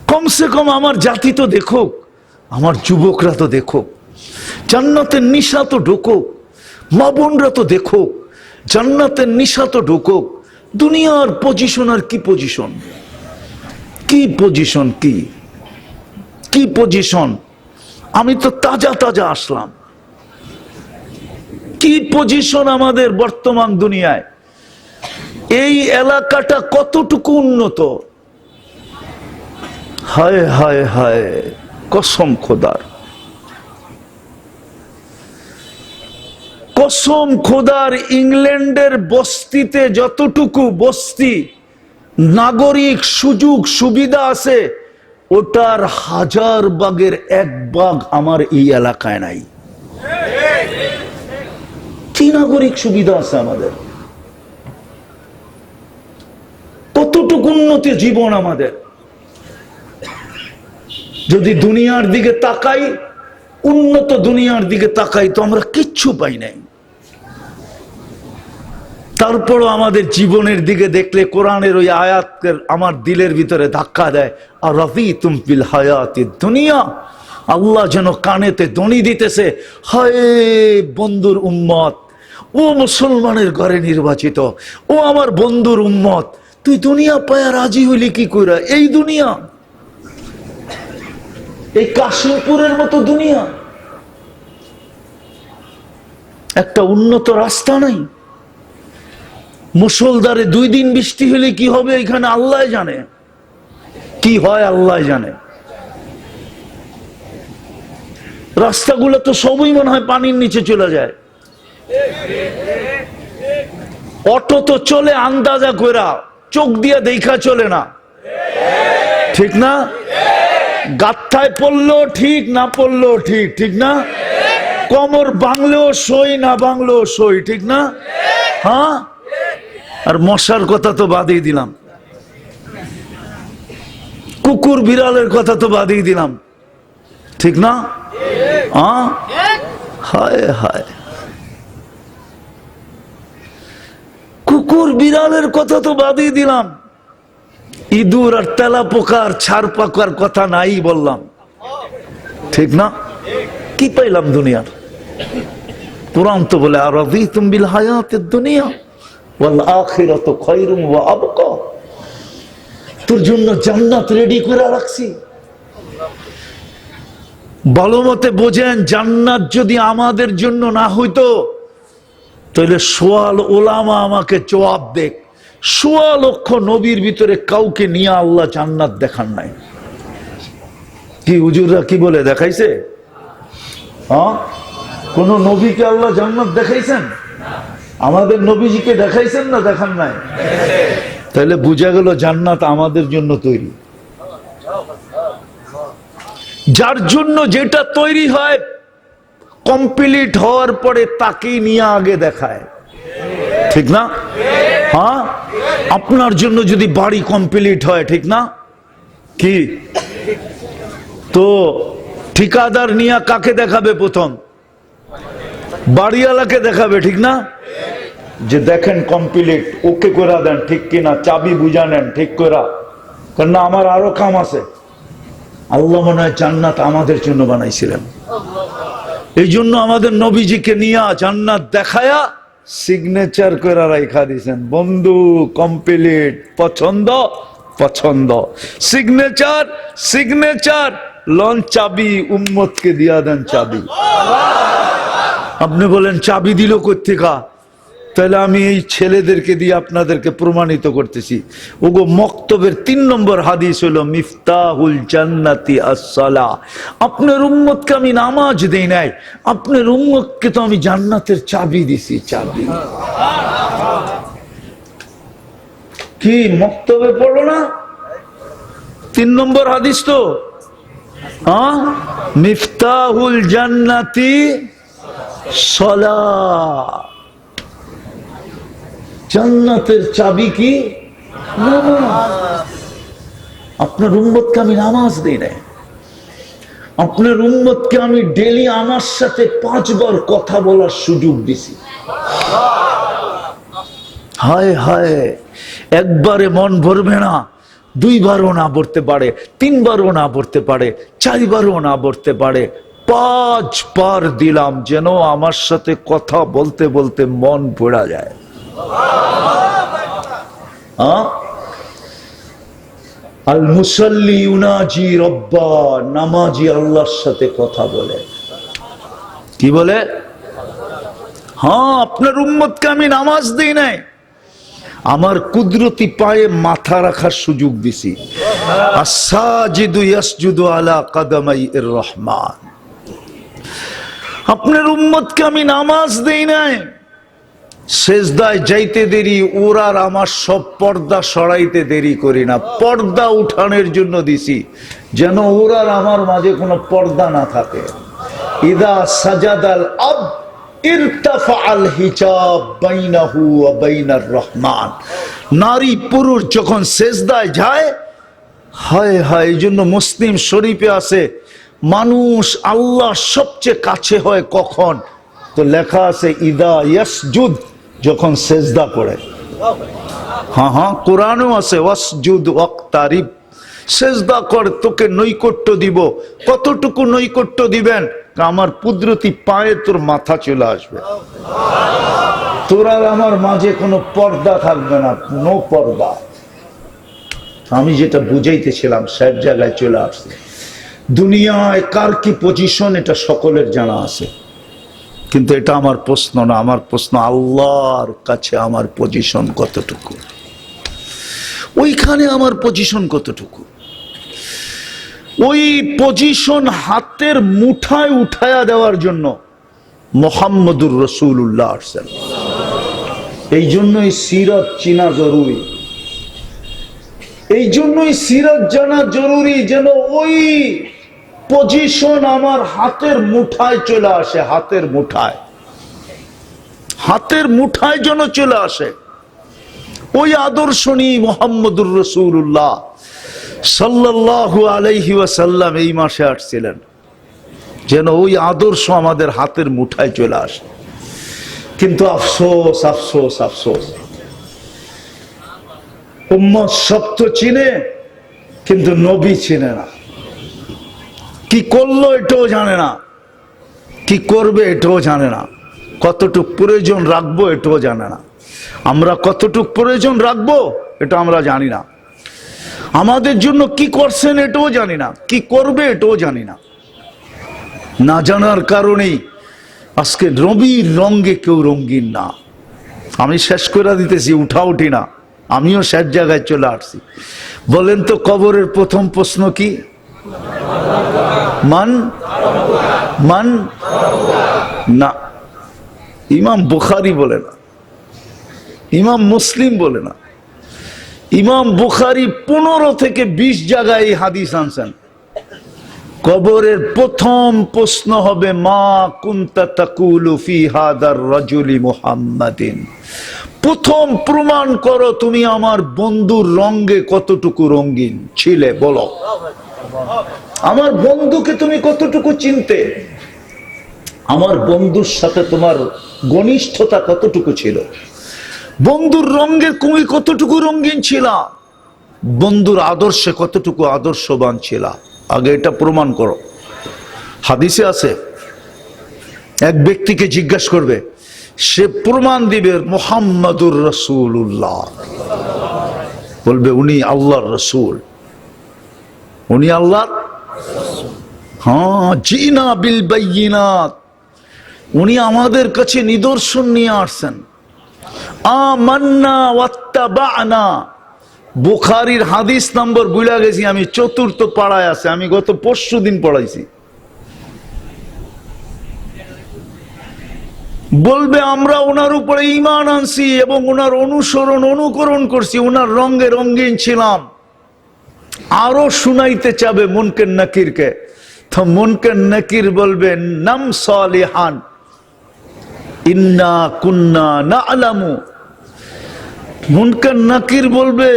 কমসে কম আমার জাতি তো দেখুক, আমার যুবকরা তো দেখুক, জান্নাতের নিশা তো ঢুকুক, মা বোনরা তো দেখুক, জান্নাতের নিশা তো ঢুকুক। দুনিয়ার পজিশন আর কি পজিশন, কি পজিশন, কি পজিশন। আমি তো তাজা তাজা আসলাম। কি পজিশন আমাদের বর্তমান দুনিয়ায়? এই এলাকাটা কতটুকু উন্নত! হায় হায় হায়, কসম খোদার, কসম খোদার, ইংল্যান্ডের বস্তিতে যতটুকু বস্তি নাগরিক সুযোগ সুবিধা আছে, ওটার 1000 ভাগের 1 ভাগ আমার এই এলাকায় নাই। কি নাগরিক সুবিধা আছে আমাদের? কতটুকু উন্নতি জীবন আমাদের! যদি দুনিয়ার দিকে তাকাই, উন্নত দুনিয়ার দিকে তাকাই, তো আমরা কিচ্ছু পাই নাই। তারপরও আমাদের জীবনের দিকে দেখলে কোরআনের ওই আয়াতকে আমার দিলের ভিতরে ধাক্কা দেয়। আর রাযীতুম বিল হায়াতিদ দুনিয়া, আল্লাহ যেন কানেতে দনি দিতেছে, হায় বন্ধুর উম্মত, ও মুসলমানের ঘরে নির্বাচিত, ও আমার বন্ধুর উম্মত, তুই দুনিয়া পায়া রাজি হইলি কি কইরা? এই দুনিয়া, এই কাশিমপুরের মতো দুনিয়া, একটা উন্নত রাস্তা নাই। মুষলধারে 2 দিন বৃষ্টি হলে কি হবে এখানে আল্লাহ জানে, কি হয় আল্লাহ জানে। রাস্তাগুলো তো সবই মনে হয় পানির নিচে চলে যায়। অটো তো চলে আন্দাজা কইরা, চোখ দিয়ে দেখা চলে না, ঠিক না? গাত্থায় পড়লেও ঠিক, না পড়লেও ঠিক, ঠিক না? কোমর বাংলেও সই, না বাংলেও সই, ঠিক না? হ্যাঁ, আর মশার কথা তো বাদই দিলাম, কুকুর বিড়ালের কথা তো বাদই দিলাম, ঠিক না? হ্যাঁ, হায় হায়, কুকুর বিড়ালের কথা তো বাদই দিলাম, ইঁদুর আর তেলা পোকার ছাড় পাকার কথা নাই বললাম, ঠিক না? কি পাইলাম দুনিয়ার? কোরআন তো বলে আরাদিতুম বিল হায়াতিদ দুনিয়া ওয়াল আখিরাতু খায়রুম ওয়া আবকা। তোর জন্য জান্নাত রেডি করে রাখছি। ভালো মতে বোঝেন, জান্নাত যদি আমাদের জন্য না হইতো তাহলে সোয়াল ওলামা আমাকে জবাব দেখ, ১৬ লক্ষ নবীর ভিতরে কাউকে নিয়ে আল্লাহ জান্নাত দেখান নাই। কি হুজুররা কি বলে দেখাইছে? হ্যাঁ, কোন নবীকে আল্লাহ জান্নাত দেখাইছেন? আমাদের নবীজিকে দেখাইছেন না দেখান নাই? তাহলে বুঝা গেল জান্নাত আমাদের জন্য তৈরি। যার জন্য যেটা তৈরি হয় কমপ্লিট হওয়ার পরে তাকেই নিয়ে আগে দেখায়, ঠিক না? হ্যাঁ, আপনার জন্য যদি বাড়ি কমপ্লিট হয়, ঠিক না? কি তো ঠিকাদার নিয়ে কাকে দেখাবে? প্রথম বাড়িওয়ালাকে দেখাবে, ঠিক না? যে দেখেন কমপ্লিট, ওকে করে দেন, ঠিক কিনা, চাবি বুঝা নেন ঠিক করে, কেননা আমার আরো কাম আছে। আল্লাহ মনে হয় জান্নাত আমাদের জন্য বানাইছিলেন, এই জন্য আমাদের নবীজিকে নিয়ে জান্নাত দেখায়া সিগনেচার করে রাখা দিয়েছেন, বন্ধু কমপ্লিট, পছন্দ পছন্দ, সিগনেচার সিগনেচার, লন চাবি উম্মতকে দিয়া দেন চাবি। আপনি বলেন চাবি দিল কোত্থেকা? তাহলে আমি এই ছেলেদেরকে দিয়ে আপনাদেরকে প্রমাণিত করতেছি। ওগো মক্তবের ৩ নম্বর হাদিস হলো মিফতাহুল জান্নাতি আসসালাহ। আপনার উম্মতকে আমি নামাজ দেই নাই, আপনার উম্মতকে তো আমি জান্নাতের চাবি দিছি, চাবি। কি মক্তবে পড়ো না? ৩ নম্বর হাদিস তো, হ্যাঁ, মিফতাহুল জান্নাতি সালাহ। জান্নাতের চাবি কি? নামাজ। আপনার উম্মতকে আমি নামাজ দেই নাই, আপনার উম্মতকে আমি ডেলি আমার সাথে 5 বার কথা বলার সুযোগ দিছি। হায় হায়, একবারে মন ভরবে না, 2 বারও না ভরতে পারে, 3 বারও না ভরতে পারে, 4 বারও না ভরতে পারে, 5 বার দিলাম যেন আমার সাথে কথা বলতে বলতে মন ভরা যায়। আল মুসাল্লি ইউনাজি রব্বা, নামাজি আল্লাহর সাথে কথা বলে। কি বলে? হ্যাঁ, আপনার উম্মতকে আমি নামাজ দিই নাই, আমার কুদরতি পায়ে মাথা রাখার সুযোগ দিছি। আস-সাজিদু ইয়াসজুদু আলা কাদামাইর রহমান। আপনার উম্মতকে আমি নামাজ দেই নাই, সেজদায় যাইতে দেরি, ওর আর আমার সব পর্দা সরাইতে দেরি করি না, পর্দা উঠানোর জন্য দিছি, যেন ওর আর আমার মাঝে কোনো পর্দা না থাকে। ইদা সাজাদাল আব ইরতাফাআল হিজাব বাইনাহু ওয়া বাইনার রহমান। নারী পুরুষ যখন সেজদায় যায়, হায় হায়, এই জন্য মুসলিম শরীফে আছে মানুষ আল্লাহ সবচেয়ে কাছে হয় কখন? তো লেখা আছে ইদা ইয়াসজুদ, যখন সেজদা করে। হ্যাঁ হ্যাঁ, কোরআনও আছে ওয়াসজুদ ওয়াক্তারিব, সেজদা কর তোকে নৈকট্য দিব। কতটুকু নৈকট্য দিবেন? আমার কুদরতি পায়ে তোর মাথা চলে আসবে, তোর আর আমার মাঝে কোনো পর্দা থাকবে না, নো পর্দা। আমি যেটা বুঝাইতেছিলাম সব জায়গায় চলে আসছে। দুনিয়ায় কার কি পজিশন এটা সকলের জানা আছে, কিন্তু এটা আমার প্রশ্ন না। আমার প্রশ্ন আল্লাহর কাছে আমার পজিশন কতটুকু, ওইখানে আমার পজিশন কতটুকু। ওই পজিশন হাতের মুঠায় উঠায়া দেওয়ার জন্য মুহাম্মদুর রাসূলুল্লাহ আসছেন। এই জন্যই সিরাত চিনা জরুরি, এই জন্যই সিরাত জানা জরুরি, যেন ওই পজিশন আমার হাতের মুঠায় চলে আসে, হাতের মুঠায়, হাতের মুঠায় যেন চলে আসে। ওই আদর্শ নিয়ে মুহাম্মদুর রাসূলুল্লাহ সাল্লাল্লাহু আলাইহি ওয়াসাল্লাম এই মাসে আসছিলেন, যেন ওই আদর্শ আমাদের হাতের মুঠায় চলে আসে। কিন্তু আফসোস আফসোস আফসোস, উম্মত সব তো চিনে কিন্তু নবী চিনে না, কি করলো এটাও জানে না। কি করবে এটাও জানে না, কতটুক প্রয়োজন রাখবো এটাও জানে না, আমরা কতটুক প্রয়োজন রাখবো এটা আমরা জানি না, আমাদের জন্য কি করছেন এটাও জানি না, কি করবে এটাও জানি না। না জানার কারণেই আজকে রবির রঙে কেউ রঙিন না। আমি শেষ করে দিতেছি, উঠি না, আমিও শেষ জায়গায় চলে আসছি। বলেন তো কবরের প্রথম প্রশ্ন কি? মান মান না, ইমাম বুখারী বলে না, ইমাম মুসলিম বলে না, ইমাম বুখারী 15 থেকে 20 জায়গায় এই হাদিস আনছেন। কবরের প্রথম প্রশ্ন হবে মা কুনতা তাকুলু ফি হাদার রাজুলি মুহাম্মাদিন। প্রথম প্রমাণ করো তুমি আমার বন্ধুর রঙে কতটুকু রঙিন ছিলে, বলো আমার বন্ধুকে তুমি কতটুকু চিনতে, আমার বন্ধুর সাথে তোমার ঘনিষ্ঠতা কতটুকু ছিল, বন্ধুর রঙে তুমি কতটুকু রঙিন ছিল, বন্ধুর আদর্শে কতটুকু আদর্শবান ছিল, আগে এটা প্রমাণ করো। হাদিসে আছে এক ব্যক্তিকে জিজ্ঞাসা করবে, সে প্রমাণ দিবে মুহাম্মাদুর রাসূলুল্লাহ, বলবে উনি আল্লাহর রাসূল, উনি আল্লাহর, হ্যাঁ জিনা বিল বাইয়িনাত, উনি আমাদের কাছে নিদর্শন নিয়ে আসছেন। আমান্না ওয়াত্তাবা'না, বুখারীর হাদিস নম্বর ভুলে গেছি আমি, 4th পাড়ায় আছে, আমি গত পরশু দিন পড়াইছি। বলবে আমরা ওনার উপরে ঈমান আনছি এবং ওনার অনুসরণ অনুকরণ করছি, ওনার রঙে রঙিন ছিলাম। আরো শুনাইতে চাবে মুনকার নাকিরকে, তো মুনকার নাকির বলবে নাম সালিহান ইন্না কুন্না না'লামু, মুনকার নাকির বলবে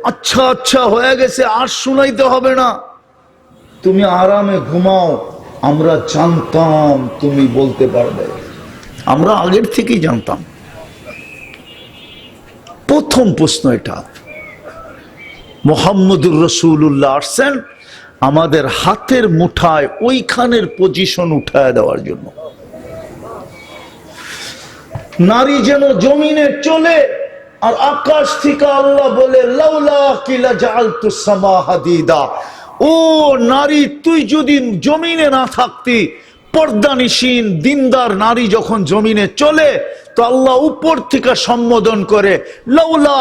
আচ্ছা আচ্ছা হয়ে গেছে, আর শুনাইতে হবে না, তুমি আরামে ঘুমাও, আমরা জানতাম তুমি বলতে পারবে, আমরা আগের থেকেই জানতাম। প্রথম প্রশ্ন এটা। মুহাম্মদুর রাসূলুল্লাহ আসছেন আমাদের হাতের মুঠায় ওইখানের পজিশন উঠায় দেওয়ার জন্য। নারী যেন জমিনে চলে আর আকাশ থেকে আল্লাহ বলে লাউলা কিলা জাআলতুস সামা হাদিদা, ও নারী তুই যদি জমিনে না থাকতি, পর্দানিসীন দিনদার নারী যখন জমিনে চলে তো আল্লাহ উপর থেকে সম্বোধন করে লাউলা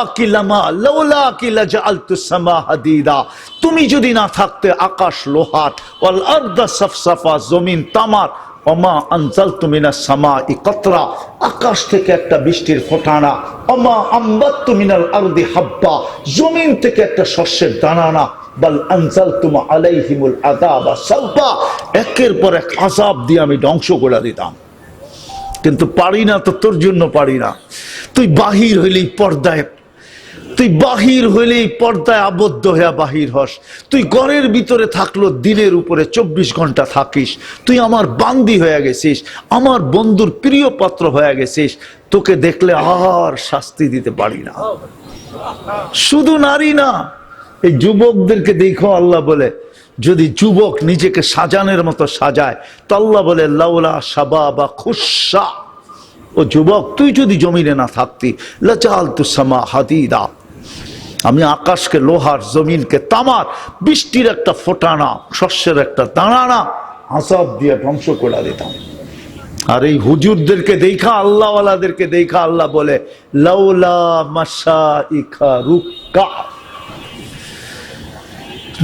কিলা জাআলতুস সামা হাদিদা, তুমি যদি না থাকতে আকাশ লোহার, ওয়াল আরদা সাফসাফা, জমিন তামার, ওমা আনজালতু মিনাস সামাই কতরা, আকাশ থেকে একটা বৃষ্টির ফোঁটানা, ওমা আমবাততু মিনাল আরদি হাব্বা, জমিন থেকে একটা শস্যের দানা, বাল আনজালতুম আলাইহিমুল আযাবা সাব্বা, একের পর এক আযাব দিয়ে আমি ধ্বংস করে দিতাম। কিন্তু পারি না তো, তোর জন্য পারি না। তুই বাহির হইলেই পর্দায়, তুই বাহির হইলেই পর্দায় আবদ্ধ হইয়া বাহির হস। তুই ঘরের ভিতরে থাকলো দিনের উপরে 24 ঘন্টা থাকিস, তুই আমার বান্দি হয়ে গেছিস, আমার বন্ধুর প্রিয় পাত্র হয়ে গেছিস, তোকে দেখলে আর শাস্তি দিতে পারি না। শুধু নারী না, এই যুবকদেরকে দেখো আল্লাহ বলে যদি যুবক নিজেকে সাজানোর মতো সাজায় তো আল্লাহ বলে লাউলা শাবাবা খুশা, ও যুবক তুই যদি জমিনে না থাকতি লাজাআলতুস সামা হাদিদা, আমি আকাশকে লোহার, জমিনকে তামার, বৃষ্টির একটা ফোঁটানা, শস্যের একটা দানা আযাব দিয়ে ধ্বংস করে দিতাম। আর এই হুজুরদেরকে দেখা, আল্লাহওয়ালাদেরকে দেখা আল্লাহ বলে লাউলা মাশাইখা রুক্কা,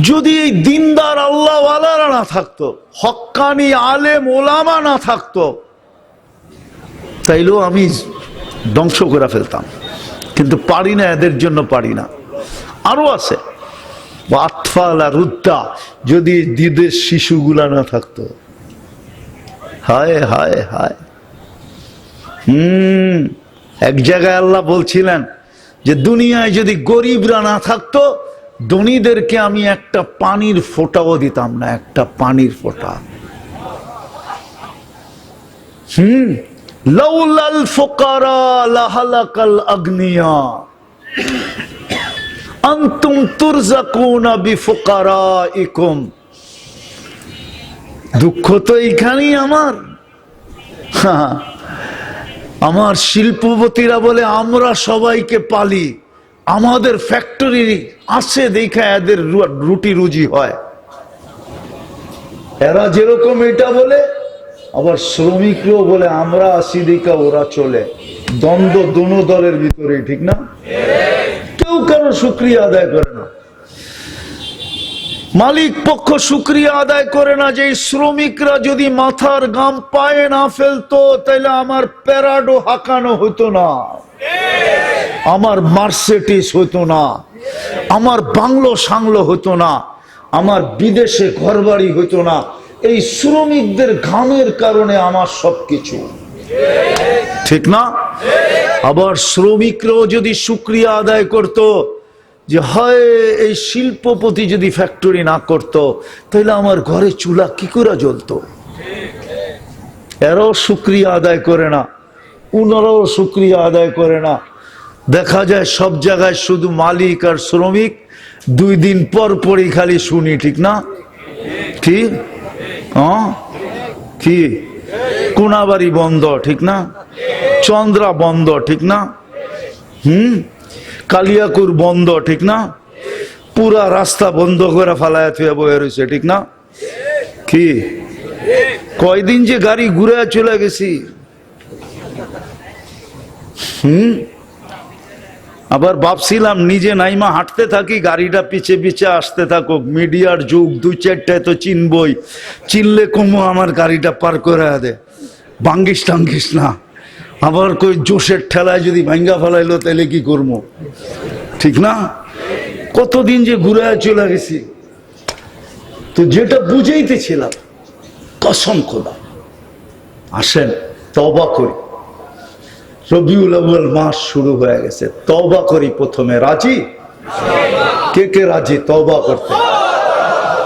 যদি এই দিনদার আল্লাহওয়ালারা না থাকতো, হক্কানি আলেম ওলামা না থাকতো, তাইলেও আমি ধ্বংস করে ফেলতাম, কিন্তু পারি না, এদের জন্য পারি না। আরো আছে আতফালা রুদ্দা, যদি দিদের শিশুগুলা না থাকতো, হায় হায় হায়। এক জায়গায় আল্লাহ বলছিলেন যে দুনিয়ায় যদি গরিবরা না থাকতো, ধনীদেরকে আমি একটা পানির ফোঁটাও দিতাম না, একটা পানির ফোঁটা। লাউলাল ফুকারা লাহালাকাল আগনিয়া আনতুম তুরজাকুনা বিফুকারাইকুম। দুঃখ তো এইখানেই আমার, আমার শিল্পপতিরা বলে আমরা সবাইকে পালি, আমাদের ফ্যাক্টরি আছে দেখা এদের রুটি রুজি হয়। এরা যেরকম এটা বলে, আবার শ্রমিকরাও বলে আমরা আসি দেখা ওরা চলে। দ্বন্দ্ব দোনো দলের ভিতরে, ঠিক না? কেউ কারো শুকরিয়া আদায় করে না। মালিক পক্ষ শুকরিয়া আদায় করে না যে শ্রমিকরা যদি মাথার গাম পায়ে না ফেলতো তাহলে আমার প্যারাডো হাঁকানো হতো না, আমার মার্সিডিজ হতো না, আমার বাংলো সাংলো হতো না, আমার বিদেশে ঘরবাড়ি হতো না। এই শ্রমিকদের ঘামের কারণে আমার সবকিছু, ঠিক না? আবার শ্রমিকরাও যদি শুকরিয়া আদায় করত যে হয় এই শিল্পপতি যদি ফ্যাক্টরি না করত তাহলে আমার ঘরে চুলা কি করে জ্বলতো। এরাও শুকরিয়া আদায় করে না, উনারাও শুকরিয়া আদায় করে না। দেখা যায় সব জায়গায় শুধু মালিক আর শ্রমিক, 2 দিন পর পরই খালি শুনি, ঠিক না? কি কি কোনাবাড়ি বন্ধ, ঠিক না? চন্দ্রা বন্ধ, ঠিক না? কালিয়াকুর বন্ধ, ঠিক না? পুরা রাস্তা বন্ধ করে ফালায় থুয়ে বয়ে রয়েছে, ঠিক না? কি কয়দিন যে গাড়ি ঘুরে চলে গেছি। আবার ভাবছিলাম নিজে নাইমা হাঁটতে থাকি, গাড়িটা পিছে পিছে আসতে থাকুক। মিডিয়ার যুগ, 2-4টায় তো চিনবই, চিনলে কমো আমার গাড়িটা পার করে দে, ভাঙ্গিস টাঙ্গিস না। আবার কই জোশের ঠেলায় যদি ভাঙ্গা ফেলাইলো তাহলে কি করবো, ঠিক না? কতদিন যে ঘুরে চলে গেছি। তো যেটা বুঝাইতেছিলাম, কসম খোদা, আসেন তওবা করি। রবিউল আউয়াল মাস শুরু হয়ে গেছে, তওবা করি প্রথমে। রাজি? কে কে রাজি তওবা করতে?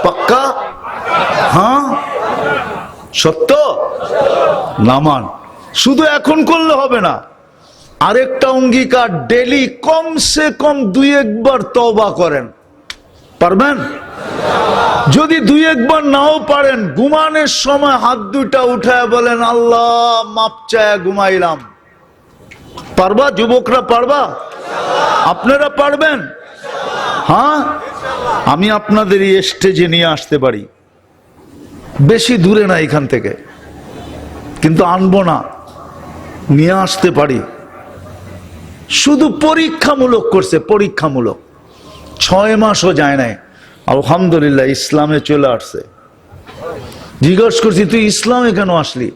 পাক্কা? হ্যাঁ, সত্য? নামান শুধু এখন করলে হবে না, আরেকটা অঙ্গীকার, ডেলি কমসে কম 2-1 বার তওবা করেন। পারবেন? যদি 2-1 বার নাও পারেন, ঘুমানোর সময় হাত দুইটা উঠায় বলেন আল্লাহ মাপ চায় ঘুমাইলাম। পারবা যুবকরা? পারবা? আপনারা পারবেন? হ্যাঁ, আমি আপনাদের এই স্টেজে নিয়ে আসতে পারি, বেশি দূরে না এখান থেকে, কিন্তু আনবো না, নিয়ে আসতে পারি। শুধু পরীক্ষামূলক করছে, পরীক্ষামূলক। 6 মাসও যায় নাই, আলহামদুলিল্লাহ ইসলামে চলে আসছে। জিজ্ঞাসা করছি তুই ইসলামে কেন আসলি?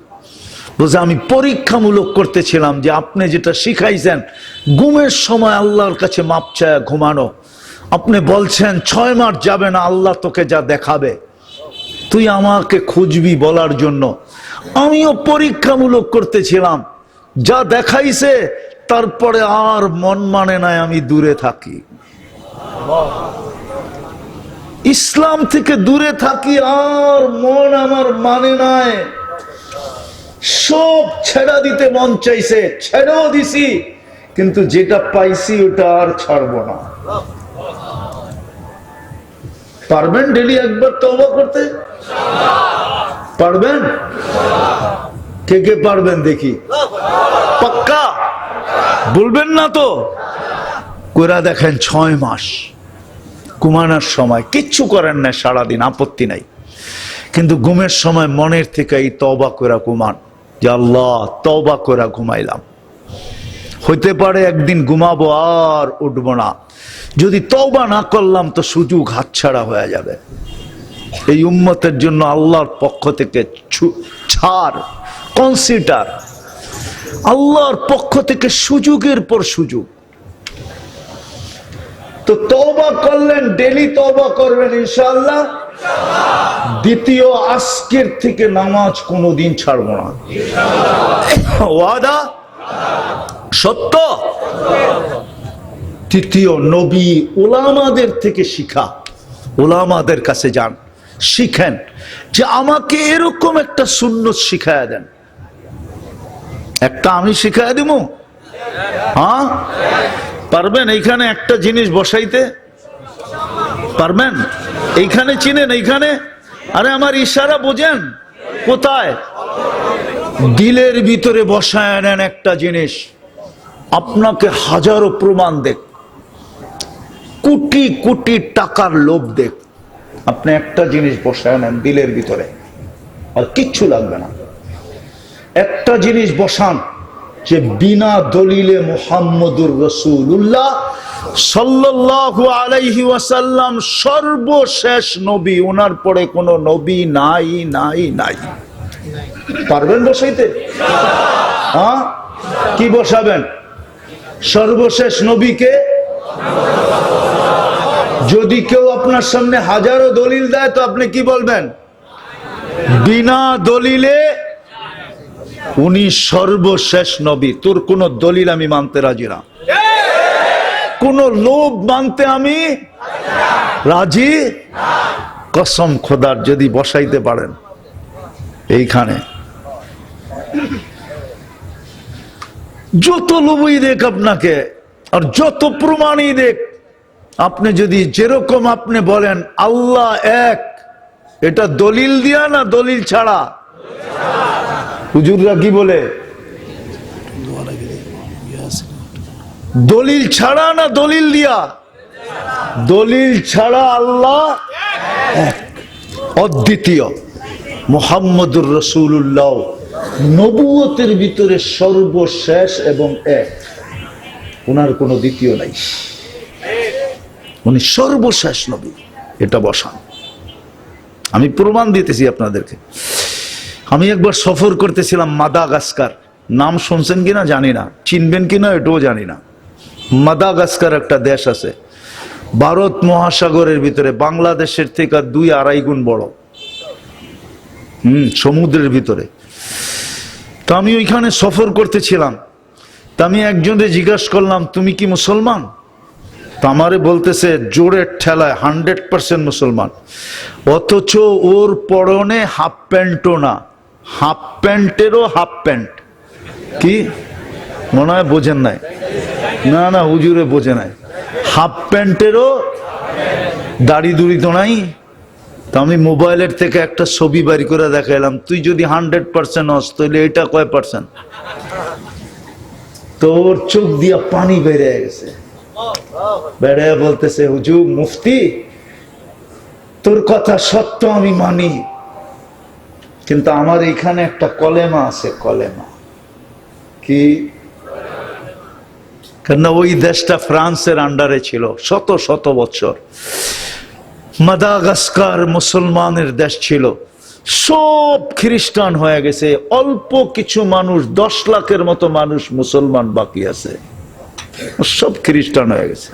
বলছে আমি পরীক্ষামূলক করতেছিলাম যে আপনি যেটা শিখাইছেন ঘুমের সময় আল্লাহর কাছে মাপ চায় ঘুমানো, আপনি বলছেন 6 মাস যাবে না আল্লাহ তোকে যা দেখাবে, তুই আমাকে খুঁজবি বলার জন্য। আমিও পরীক্ষামূলক করতেছিলাম, যা দেখাইছে তারপরে আর মন মানে নাই, আমি দূরে থাকি, ইসলাম থেকে দূরে থাকি, আর মন আমার মানে নাই। সব ছেড়া দিতে মন চাইছে, ছেড়েও দিছি, কিন্তু যেটা পাইছি ওটা আর ছাড়বো না। পারবেন ডেলি একবার তওবা করতে? পারবেন? কে কে পারবেন দেখি? পাক্কা বলবেন না তো? কইরা দেখেন 6 মাস ঘুমানোর সময় কিচ্ছু করেন না, সারাদিন আপত্তি নাই, কিন্তু ঘুমের সময় মনের থেকে এই তওবা করে ঘুমান যে আল্লাহ তওবা করে ঘুমাইলাম। হইতে পারে একদিন ঘুমাবো আর উঠবো না, যদি তওবা না করলাম তো সুযোগ হাতছাড়া হয়ে যাবে। এই উম্মতের জন্য আল্লাহর পক্ষ থেকে ছাড়, কনসিডার, আল্লাহর পক্ষ থেকে সুযোগের পর সুযোগ। তো তওবা করলেন, ডেলি তওবা করবেন ইনশাআল্লাহ। দ্বিতীয়, আজকের থেকে নামাজ কোনোদিন ছাড়বো না, ওয়াদা? সত্য? তৃতীয়, নবী উলামাদের থেকে শিখা, উলামাদের কাছে যান, শিখেন যে আমাকে এরকম একটা সুন্নত শিখায়া দেন। একটা আমি শিখায়া দিব? হ্যাঁ পারবেন? এইখানে একটা জিনিস বসাইতে পারবেন? এইখানে চিনেন? এইখানে? আরে আমার ইশারা বোঝেন? কোথায়? দিলের ভিতরে বসায় নেন একটা জিনিস, আপনাকে হাজারো প্রমাণ দেখ, কোটি কোটি টাকার লোভ দেখ, আপনি একটা জিনিস বসায় নেন দিলের ভিতরে, আর কিচ্ছু লাগবে না। একটা জিনিস বসান যে বিনা দলিলে মুহাম্মদুর রাসূলুল্লাহ সাল্লাল্লাহু আলাইহি ওয়াসাল্লাম সর্বশেষ নবী, ওনার পরে কোনো নবী নাই নাই নাই। পারবেন বসাইতে? হ্যাঁ, কি বসাবেন? সর্বশেষ নবীকে। যদি কেউ আপনার সামনে হাজারো দলিল দেয় তো আপনি কি বলবেন? বিনা দলিলে উনি সর্বশেষ নবী, তোর কোন দলিল আমি মানতে রাজি না, কোন লোভ মানতে আমি রাজি। কসম খোদার, যদি বসাইতে পারেন এইখানে, যত লোভই দেখ আপনাকে আর যত প্রমাণই দেখ, আপনি যদি যেরকম আপনি বলেন আল্লাহ এক, এটা দলিল দিয়া না দলিল ছাড়া? হুজুররা কি বলে? দলিল ছাড়া না দলিল দিয়া? দলিল ছাড়া আল্লাহ এক, অদ্বিতীয়। মুহাম্মদুর রাসূলুল্লাহ নবুয়তের ভিতরে সর্বশেষ এবং এক, ওনার কোনো দ্বিতীয় নাই, উনি সর্বশেষ নবী। এটা বসান, আমি প্রমাণ দিতেছি আপনাদেরকে। আমি একবার সফর করতেছিলাম মাদাগাস্কার, নাম শুনছেন কিনা জানি না, চিনবেন কিনা এটাও জানি না। মাদাগাস্কার একটা দেশ আছে ভারত মহাসাগরের ভিতরে, বাংলাদেশের থেকে 2-2.5 গুণ বড়, সমুদ্রের ভিতরে। তো আমি ওইখানে সফর করতেছিলাম, তা আমি একজনকে জিজ্ঞাসা করলাম তুমি কি মুসলমান? তা আমারে বলতেছে জোরের ঠেলায় 100% মুসলমান, অথচ ওর পরনে হাফ প্যান্টও না, হাফ প্যান্টেরও হাফ প্যান্ট। কি মনে হয় বোঝেন নাই? না না, হুজুরে বোঝে নাই। হাফ প্যান্টেরও দাড়ি দুড়ি তো নাই। তা আমি মোবাইলের থেকে একটা ছবি বাড়ি করে দেখাইলাম, তুই যদি 100% হস তাহলে এটা কয় পার্সেন্ট? তোর চোখ দিয়া পানি বেরিয়ে গেছে, বেড়ে বলতেছে হুজুর মুফতি তোর কথা সত্য আমি মানি, কিন্তু আমার এখানে একটা কলেমা আছে। কলেমা কি? কেন ওই দেশটা ফ্রান্সের আন্ডারে ছিল শত শত বছর। মাদাগাস্কার মুসলমানের দেশ ছিল, সব খ্রিস্টান হয়ে গেছে, অল্প কিছু মানুষ, 10 লাখের মতো মানুষ মুসলমান বাকি আছে, সব খ্রিস্টান হয়ে গেছে।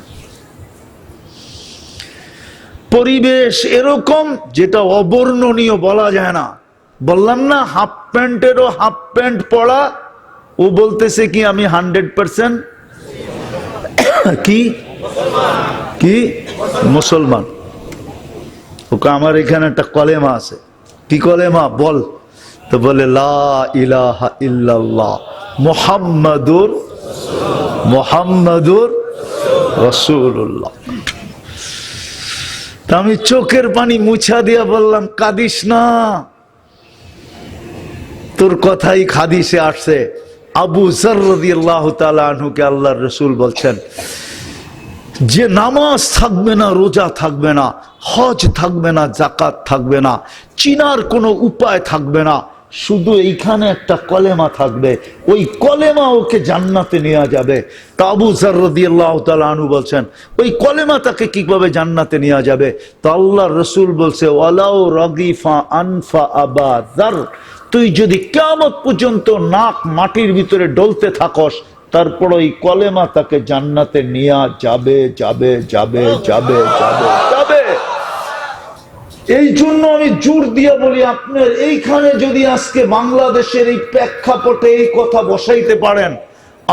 পরিবেশ এরকম যেটা অবর্ণনীয়, বলা যায় না। বললাম না হাফ প্যান্টেরও হাফ প্যান্ট পড়া, ও বলতেছে কি আমি 100% কি কি মুসলমান। ওকে আমার এখানে একটা কলেমা আছে। কি কলেমা বল? তো বলে লা ইলাহা ইল্লাল্লাহ মুহাম্মাদুর রাসূলুল্লাহ। তা আমি চোখের পানি মুছা দিয়া বললাম কাঁদিস না, তোর কথাই হাদিসে আসছে। আবু যর রাদিয়াল্লাহু তাআলা আনহুকে আল্লাহর রাসূল বলছেন যে নামাজ থাকবে না, রোজা থাকবে না, হজ থাকবে না, যাকাত থাকবে না, চিনার কোনো উপায় থাকবে না, শুধু এইখানে একটা কলেমা থাকবে, ওই কলেমা ওকে জান্নাতে নেওয়া যাবে। তা আবু যর রাদিয়াল্লাহু তাআলা আনহু বলছেন ওই কলেমা তাকে কিভাবে জান্নাতে নেওয়া যাবে? তো আল্লাহর রাসূল বলছে ওয়ালাউ রাগিফা আনফা আবা যর, তুই যদি কিয়ামত পর্যন্ত নাক মাটির ভিতরে ডলতে থাকস, তারপর ওই কলেমা তাকে জান্নাতে নিয়ে যাবে যাবে যাবে যাবে যাবে যাবে। এই জন্য আমি জোর দিয়ে বলি, আপনার এইখানে যদি আজকে বাংলাদেশের এই প্রেক্ষাপটে এই কথা বসাইতে পারেন,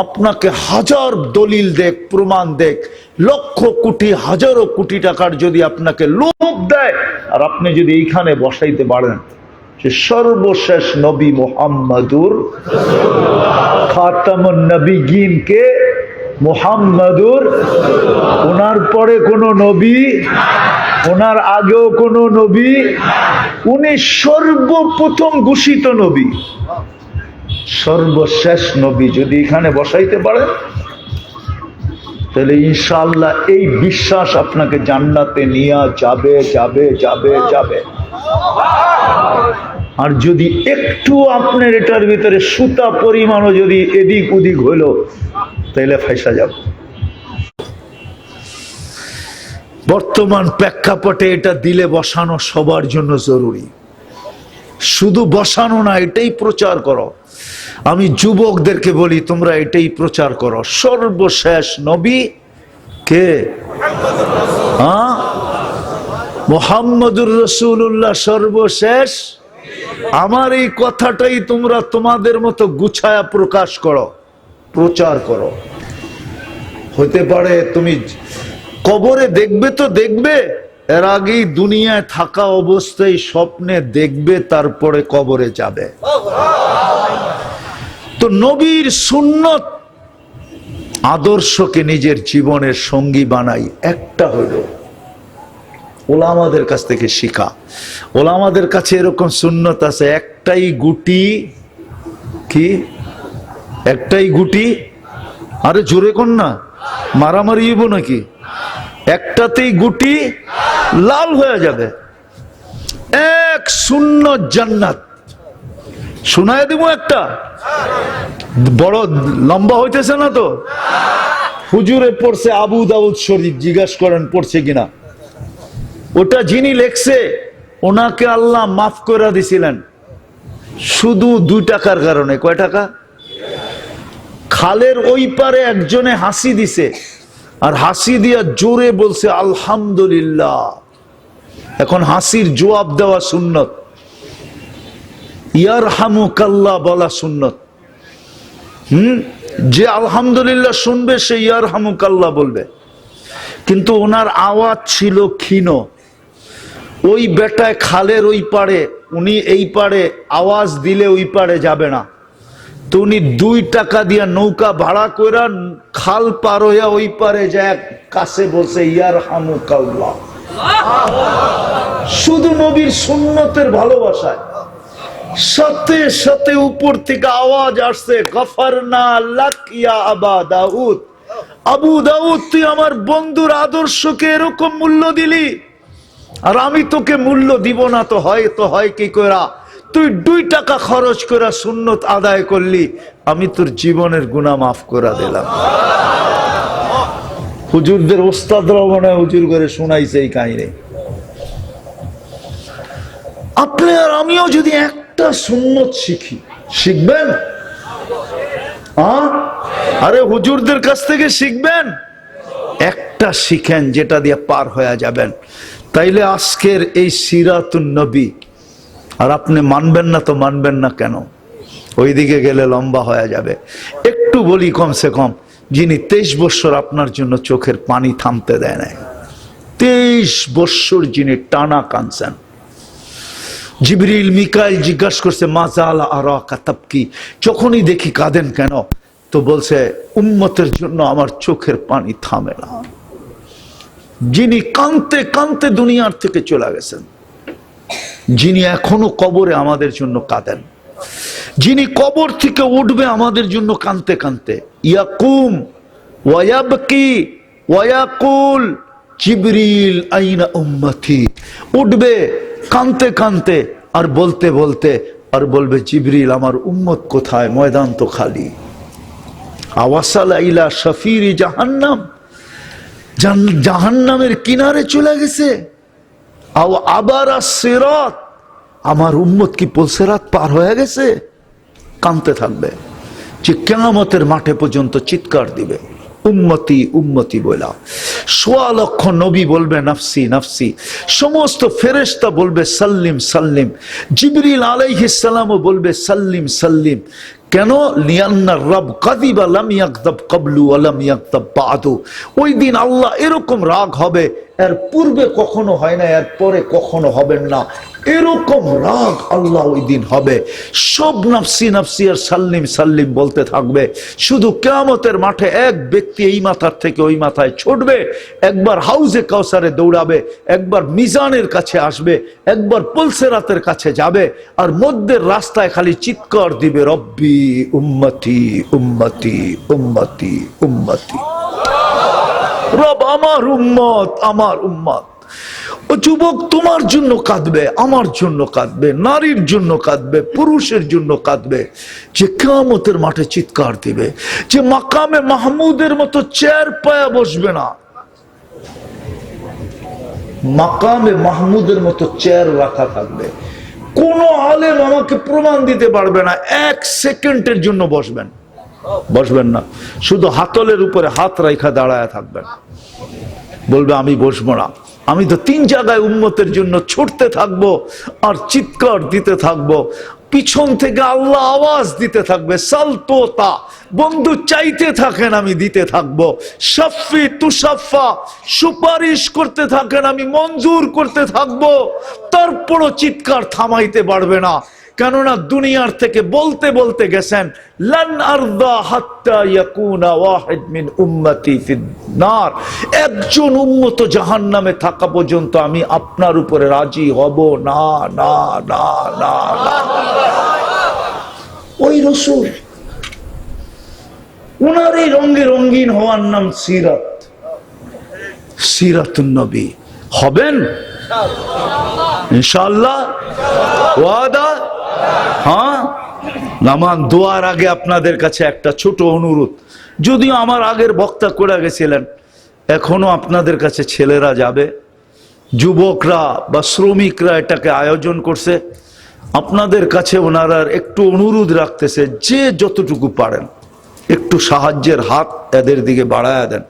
আপনাকে হাজার দলিল দেখ, প্রমাণ দেখ, লক্ষ কোটি হাজারো কোটি টাকার যদি আপনাকে লোভ দেয়, আর আপনি যদি এইখানে বসাইতে পারেন যে সর্বশেষ নবী মুহাম্মাদুর খাতামুন নবিয়্যিন কে মুহাম্মাদুর, ওনার পরে কোন নবী, ওনার আগেও কোন নবী, উনি সর্বপ্রথম ঘোষিত নবী। সর্বশেষ নবী যদি এখানে বসাইতে পারেন, তাহলে ইনশাআল্লাহ এই বিশ্বাস আপনাকে জান্নাতে নিয়ে যাবে যাবে যাবে যাবে। আর যদি একটু আপনার এটার ভিতরে সুতা পরিমাণও যদি এদিক ওদিক হইল, তাহলে ফাইসা যাব। বর্তমান প্রেক্ষাপটে এটা দিলে বসানো সবার জন্য জরুরি। শুধু বসানো না, এটাই প্রচার করো। আমি যুবকদেরকে বলি, তোমরা এটাই প্রচার করো। সর্বশেষ নবী কে? মুহাম্মদুর রাসূলুল্লাহ সর্বশেষ। আমার এই কথাটাই তোমরা তোমাদের মতো গুছায়া প্রকাশ করো, প্রচার করো। হতে পারে তুমি কবরে দেখবে তো দেখবে, এর আগেই দুনিয়ায় থাকা অবস্থায় স্বপ্নে দেখবে, তারপরে কবরে যাবে। তো নবীর সুন্নত আদর্শকে নিজের জীবনের সঙ্গী বানাই। একটা হলো ওলামাদের কাছ থেকে শিখা। ওলামাদের কাছে এরকম সুন্নত আছে, একটাই গুটি। কি একটাই গুটি? আরে জোরে কোন না, মারামারি হইব নাকি? একটাতেই গুটি লাল হয়ে যাবে। এক সুন্নত জান্নাত। শোনায় দিব একটা, বড় লম্বা হইতেছে না তো? হুজুরে পড়ছে আবু দাউদ শরীফ, জিজ্ঞাসা করেন পড়ছে কিনা। ওটা যিনি লেখছে ওনাকে আল্লাহ মাফ করে দিছিলেন শুধু 2 টাকার কারণে। কয় টাকা? খালের ওই পারে একজনে হাসি দিছে, আর হাসি দিয়া জোরে বলছে আলহামদুলিল্লাহ। এখন হাসির জবাব দেওয়া সুন্নত, ইয়ারহামুকাল্লাহ বলা সুন্নত। যে আলহামদুলিল্লাহ শুনবে সে ইয়ারহামুকাল্লাহ বলবে। কিন্তু ওনার আওয়াজ ছিল ক্ষীণ। ওই বেটায় খালের ওই পারে, উনি এই পারে আওয়াজ দিলে ওই পারে যাবে না। তো উনি 2 টাকা দিয়া নৌকা ভাড়া কইরা খাল পার হইয়া ওই পারে যায় কাছে বলছে ইয়ারহামুকাল্লাহ। শুধু নবীর সুন্নতের ভালোবাসায়। সাথে সাথে উপর থেকে আওয়াজ আসছে, গফরনা লাক ইয়া আবা দাউদ। আবু দাউদ, তুই আমার বন্ধুর আদর্শকে এরকম মূল্য দিলি, আর আমি তোকে মূল্য দিব না তো হয় কি কইরা? তুই 2 টাকা খরচ করে সুন্নত আদায় করলি, আমি তোর জীবনের গুনাহ মাফ করে দিলাম। হুজুরদের ওস্তাদরাও মনে হয় হুজুর করে শোনাইছে এই কাহিনী। আপনি আর আমিও যদি একটা সুন্নত শিখি, শিখবেন? আরে হুজুরদের কাছ থেকে শিখবেন, একটা শিখেন যেটা দিয়ে পার হয়ে যাবেন। তাইলে আজকের এই সিরাতুন নবী, আর আপনি মানবেন না তো মানবেন না কেন? ওইদিকে গেলে লম্বা হয়ে যাবে। একটু বলি, কমসে কম যিনি 23 বছর আপনার জন্য চোখের পানি থামতে দেয় নাই, 23 বছর যিনি টানা কাঁদছেন। জিবরিল মিকাইল জিজ্ঞাসা করছে মাজালা আরাকা তাবকি, যখনই দেখি কাঁদেন কেন? তো বলছে উম্মতের জন্য আমার চোখের পানি থামে না। যিনি কাঁদতে কাঁদতে দুনিয়ার থেকে চলে গেছেন, যিনি এখনো কবরে আমাদের জন্য কাঁদেন, যিনি কবর থেকে উঠবে আমাদের জন্য কাঁদতে কাঁদতে। ইয়াকুম ওয়ায়াবকি ওয়ায়াকুল জিবরিল আইনা উম্মতি। উঠবে কাঁদতে কাঁদতে আর বলতে বলতে আর বলবে জিবরিল আমার উম্মত কোথায়? ময়দান তো খালি। আওয়াসালা ইলা শাফিরি জাহান্নাম, জাহান্নামের কিনারে চলে গেছে। আবার সিরাত, আমার উম্মত কি পুলসিরাত পার হয়ে গেছে? কাঁদতে থাকবে, যে কিয়ামতের মাঠে পর্যন্ত চিৎকার দিবে উম্মতি উম্মতি বলা। 1.25 লক্ষ নবী বলবে নফসি নফসি, সমস্ত ফেরেশতা বলবে সাল্লিম সাল্লিম, জিবরিল আলাইহিস সালামও বলবে সাল্লিম সাল্লিম। কেন? লিয়ান্না রব কাযিবা লাম ইয়াকযাব ক্বাবলু ওয়া লাম ইয়াকযাব বাদু। ওই দিন আল্লাহ এরকম রাগ হবে, এর পূর্বে কখনো হয় না, এর পরে কখনো হবেন না। এরকম রাগ আল্লাহ ওই দিন হবে। সব নাফসি নাফসি আর সাল্লিম সাল্লিম বলতে থাকবে। শুধু কিয়ামতের মাঠে এক ব্যক্তি এই মাথার থেকে ওই মাথায় ছুটবে, একবার হাউজে কাউসারে দৌড়াবে, একবার মিজানের কাছে আসবে, একবার পুলসেরাতের কাছে যাবে, আর মধ্যের রাস্তায় খালি চিৎকার দিবে, রব্বি উম্মতি উম্মতি উম্মতি উম্মতি। রব আমার উম্মত, আমার উম্মত। ও যুবক তোমার জন্য কাঁদবে, আমার জন্য কাঁদবে, নারীর জন্য কাঁদবে, পুরুষের জন্য কাঁদবে, যে কিয়ামতের মাঠে চিৎকার দিবে, যে মাকামে মাহমুদের মতো চেয়ার পায়া বসবে না, মাকামে মাহমুদের মতো চেয়ার রাখা থাকবে। কোন আলেম আমাকে প্রমাণ দিতে পারবে না, এক সেকেন্ডের জন্য বসবেন না, শুধু হাতলের উপরে হাত রাখা দাঁড়ায় থাকবেন, বলবে আমি বসবো না। আমি তো 3 জায়গায় উম্মতের জন্য ছুটতে থাকবো আর চিৎকার দিতে থাকবো। পিছন থেকে আল্লাহ আওয়াজ দিতে থাকবে, সালতোতা, বন্ধু চাইতে থাকেন, আমি দিতে থাকবো। শাফি তুশাফা, সুপারিশ করতে থাকেন, আমি মঞ্জুর করতে থাকবো। তারপরও চিৎকার থামাইতে পারবে না, কেননা দুনিয়ার থেকে বলতে বলতে গেছেন, লান আরদা হাত্তা ইয়াকুনা ওয়াহিদ মিন উম্মতি ফিন নার, একজন উম্মত জাহান্নামে থাকা পর্যন্ত আমি আপনার উপরে রাজি হব না, না, না, না, না। ওই রাসূল, উনার এই রঙে রঙিন হওয়ার নাম সিরাত, সিরাতুন নবী হবেন ইনশাআল্লাহ, ওয়াদা। হ্যাঁ, নামান দোয়ার আগে আপনাদের কাছে একটা ছোট অনুরোধ, যদিও আমার আগের বক্তা করে গেছিলেন, এখনো আপনাদের কাছে ছেলেরা যাবে, যুবকরা বা শ্রমিকরা এটাকে আয়োজন করছে, আপনাদের কাছে ওনারা একটু অনুরোধ রাখতেছে, যে যতটুকু পারেন একটু সাহায্যের হাত এদের দিকে বাড়ায়া দেন।